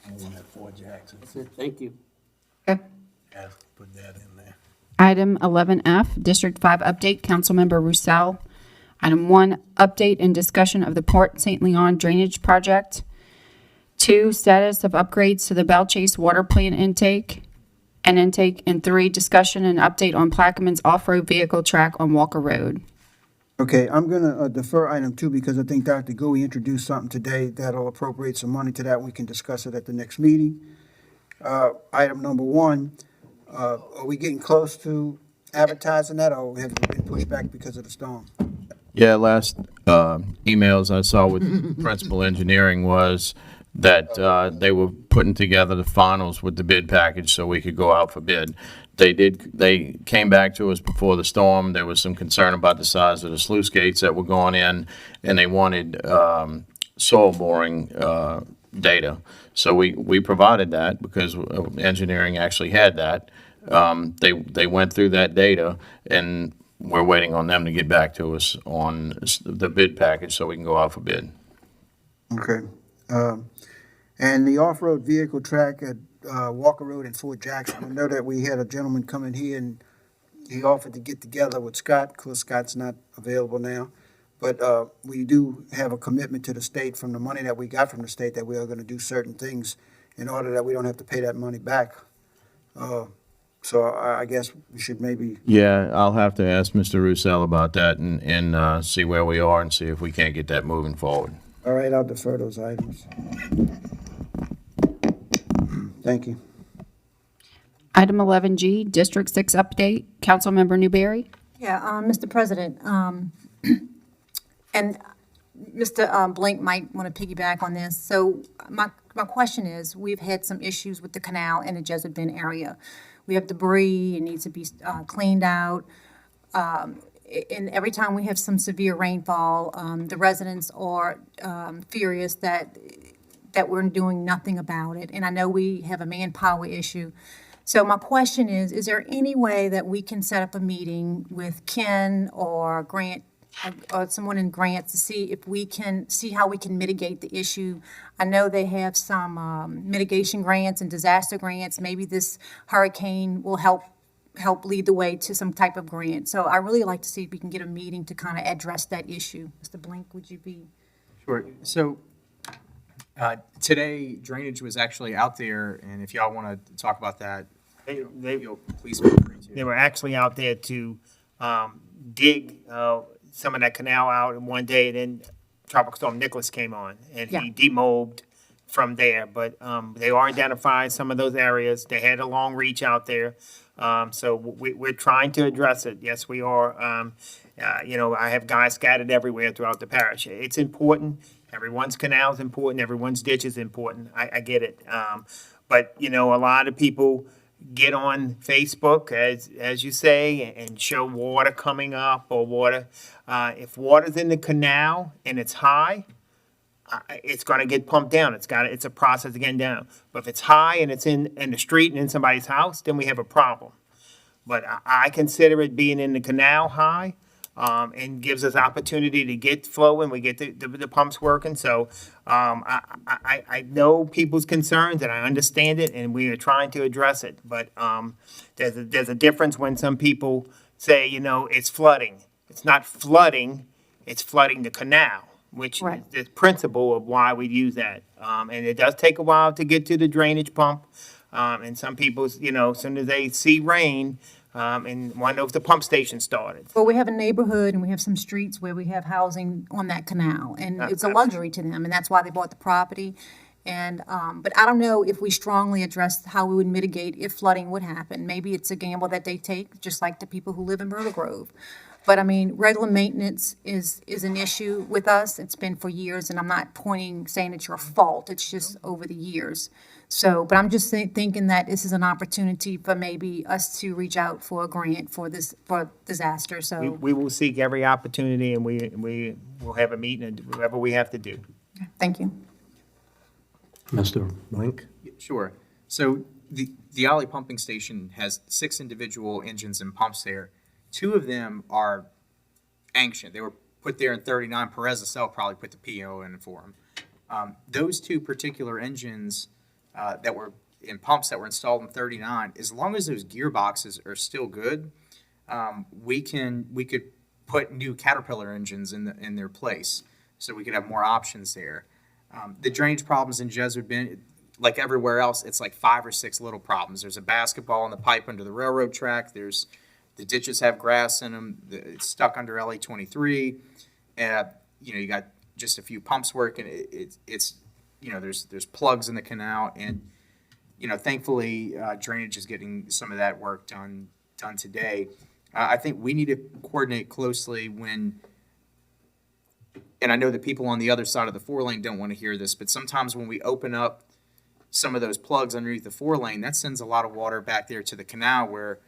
[SPEAKER 1] I want that Fort Jackson.
[SPEAKER 5] That's it, thank you.
[SPEAKER 2] Okay.
[SPEAKER 1] Yeah, put that in there.
[SPEAKER 2] Item 11F, District 5 update, Councilmember Roussel. Item 1, update and discussion of the Port St. Leon drainage project. 2, status of upgrades to the Belle Chase water plant intake. And 3, discussion and update on Plaquemines off-road vehicle track on Walker Road.
[SPEAKER 7] Okay, I'm gonna defer item 2 because I think Dr. Goey introduced something today that'll appropriate some money to that. We can discuss it at the next meeting. Item number 1, are we getting close to advertising that, or have we been pushed back because of the storm?
[SPEAKER 10] Yeah, last emails I saw with principal engineering was that they were putting together the finals with the bid package so we could go out for bid. They came back to us before the storm. There was some concern about the size of the sluice gates that were going in, and they wanted soil boring data. So we provided that because engineering actually had that. They went through that data, and we're waiting on them to get back to us on the bid package so we can go out for bid.
[SPEAKER 7] Okay. And the off-road vehicle track at Walker Road in Fort Jackson, I know that we had a gentleman come in here and he offered to get together with Scott. Of course, Scott's not available now. But we do have a commitment to the state from the money that we got from the state that we are going to do certain things in order that we don't have to pay that money back. So I guess we should maybe,
[SPEAKER 10] Yeah, I'll have to ask Mr. Roussel about that and see where we are and see if we can't get that moving forward.
[SPEAKER 7] all right, I'll defer those items. Thank you.
[SPEAKER 2] Item 11G, District 6 update, Councilmember Newberry.
[SPEAKER 6] Yeah, Mr. President, and Mr. Blink might want to piggyback on this. So my question is, we've had some issues with the canal in the Jessup Bend area. We have debris, it needs to be cleaned out. And every time we have some severe rainfall, the residents are furious that we're doing nothing about it. And I know we have a manpower issue. So my question is there any way that we can set up a meeting with Ken or Grant or someone in Grant to see if we can see how we can mitigate the issue? I know they have some mitigation grants and disaster grants. Maybe this hurricane will help lead the way to some type of grant. So I really like to see if we can get a meeting to kind of address that issue. Mr. Blink, would you be?
[SPEAKER 4] Sure. So today, drainage was actually out there, and if y'all want to talk about that, please feel free to.
[SPEAKER 3] They were actually out there to dig some of that canal out in one day, and then Tropical Storm Nicholas came on, and he demobed from there. But they are identifying some of those areas. They had a long reach out there. So we're trying to address it. Yes, we are. I have guys scattered everywhere throughout the parish. It's important. Everyone's canal is important. Everyone's ditch is important. I get it. But a lot of people get on Facebook, as you say, and show water coming up or water. If water's in the canal and it's high, it's going to get pumped down. It's a process of getting down. But if it's high and it's in the street and in somebody's house, then we have a problem. But I consider it being in the canal high, and gives us opportunity to get flowing. We get the pumps working. So I know people's concerns and I understand it, and we are trying to address it. But there's a difference when some people say, it's flooding. It's not flooding. It's flooding the canal, which
[SPEAKER 2] Right.
[SPEAKER 3] is the principle of why we use that. And it does take a while to get to the drainage pump. And some people, as soon as they see rain, and want to know if the pump station started.
[SPEAKER 6] Well, we have a neighborhood and we have some streets where we have housing on that canal, and it's a luxury to them, and that's why they bought the property. And, but I don't know if we strongly address how we would mitigate if flooding would happen. Maybe it's a gamble that they take, just like the people who live in Myrtle Grove. But I mean, regular maintenance is an issue with us. It's been for years, and I'm not saying it's your fault. It's just over the years. So, but I'm just thinking that this is an opportunity for maybe us to reach out for a grant for disaster. So
[SPEAKER 3] We will seek every opportunity, and we will have a meeting and do whatever we have to do.
[SPEAKER 6] thank you.
[SPEAKER 1] Mr. Blink?
[SPEAKER 4] Sure. So the Ollie pumping station has 6 individual engines and pumps there. 2 of them are ancient. They were put there in 39. Perez Acel probably put the PO in for them. Those 2 particular engines that were in pumps that were installed in 39, as long as those gearboxes are still good, we could put new Caterpillar engines in their place, so we could have more options there. The drainage problems in Jesuit Bend, like everywhere else, it's like 5 or 6 little problems. There's a basketball in the pipe under the railroad track. The ditches have grass in them. It's stuck under LA 23. You got just a few pumps working. There's plugs in the canal, and thankfully drainage is getting some of that work done today. I think we need to coordinate closely and I know that people on the other side of the 4-lane don't want to hear this, but sometimes when we open up some of those plugs underneath the 4-lane, that sends a lot of water back there to the canal where,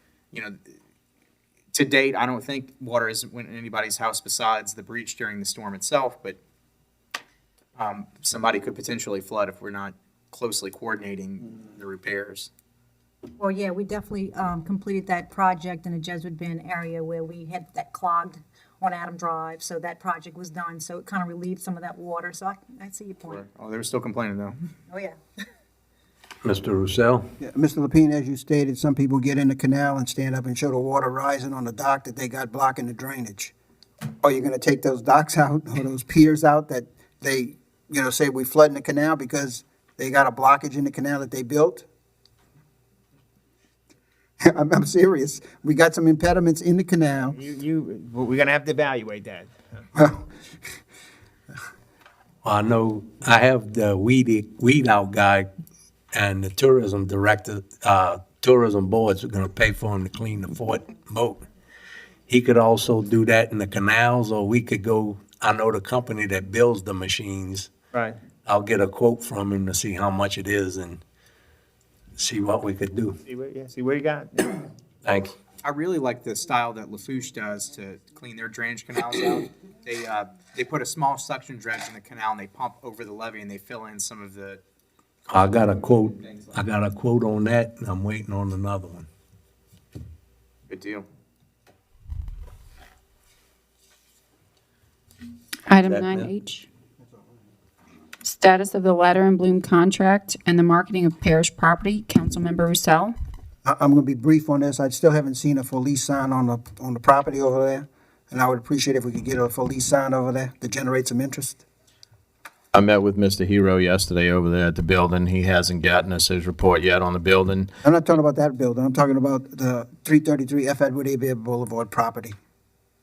[SPEAKER 4] to date, I don't think water isn't went in anybody's house besides the breach during the storm itself, but somebody could potentially flood if we're not closely coordinating the repairs.
[SPEAKER 6] Well, yeah, we definitely completed that project in the Jesuit Bend area where we had that clogged on Adam Drive. So that project was done. So it kind of relieved some of that water. So I see your point.
[SPEAKER 4] Oh, they were still complaining though.
[SPEAKER 6] Oh, yeah.
[SPEAKER 1] Mr. Roussel?
[SPEAKER 7] Yeah, Mr. Lapine, as you stated, some people get in the canal and stand up and show the water rising on the dock that they got blocking the drainage. Are you going to take those docks out or those piers out that they, say we flooding the canal because they got a blockage in the canal that they built? I'm serious. We got some impediments in the canal.
[SPEAKER 3] We're gonna have to evaluate that.
[SPEAKER 1] I know I have the weed out guy and the tourism director, tourism boards are gonna pay for him to clean the fort boat. He could also do that in the canals, or we could go, I know the company that builds the machines.
[SPEAKER 3] Right.
[SPEAKER 1] I'll get a quote from him to see how much it is and see what we could do.
[SPEAKER 3] See what you got.
[SPEAKER 1] Thank you.
[SPEAKER 4] I really like the style that Lafourche does to clean their drainage canals out. They put a small suction dredge in the canal and they pump over the levee and they fill in some of the.
[SPEAKER 1] I got a quote on that, and I'm waiting on another one.
[SPEAKER 4] Good deal.
[SPEAKER 2] Item
[SPEAKER 1] That
[SPEAKER 2] 9H. Status of the Ladder and Bloom contract and the marketing of parish property. Councilmember Roussel.
[SPEAKER 7] I'm going to be brief on this. I still haven't seen a for lease sign on the property over there, and I would appreciate if we could get a for lease sign over there to generate some interest.
[SPEAKER 10] I met with Mr. Hero yesterday over there at the building. He hasn't gotten us his report yet on the building.
[SPEAKER 7] I'm not talking about that building. I'm talking about the 333 F. Edward A. Bear Boulevard property.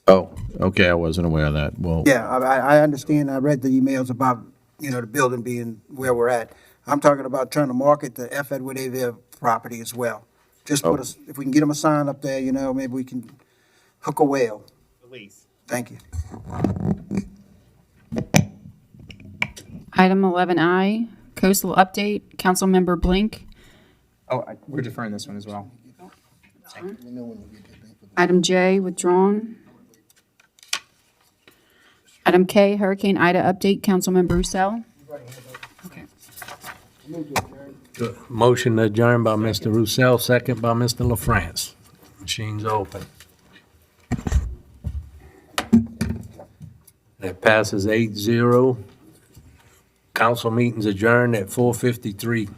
[SPEAKER 10] Oh, okay, I wasn't aware of that. Well,
[SPEAKER 7] Yeah, I understand. I read the emails about, the building being where we're at. I'm talking about trying to market the F. Edward Avia property as well. Just put us, if we can get them a sign up there, maybe we can hook a whale.
[SPEAKER 3] Please.
[SPEAKER 7] Thank you.
[SPEAKER 2] Item 11I, coastal update, Councilmember Blink.
[SPEAKER 4] Oh, we're deferring this one as well.
[SPEAKER 2] Item J, withdrawn. Item K, Hurricane Ida update, Councilmember Roussel. Okay.
[SPEAKER 1] Motion adjourned by Mr. Roussel, second by Mr. LaFrance. Machine's open. That passes 8-0. Council meeting's adjourned at 4:53.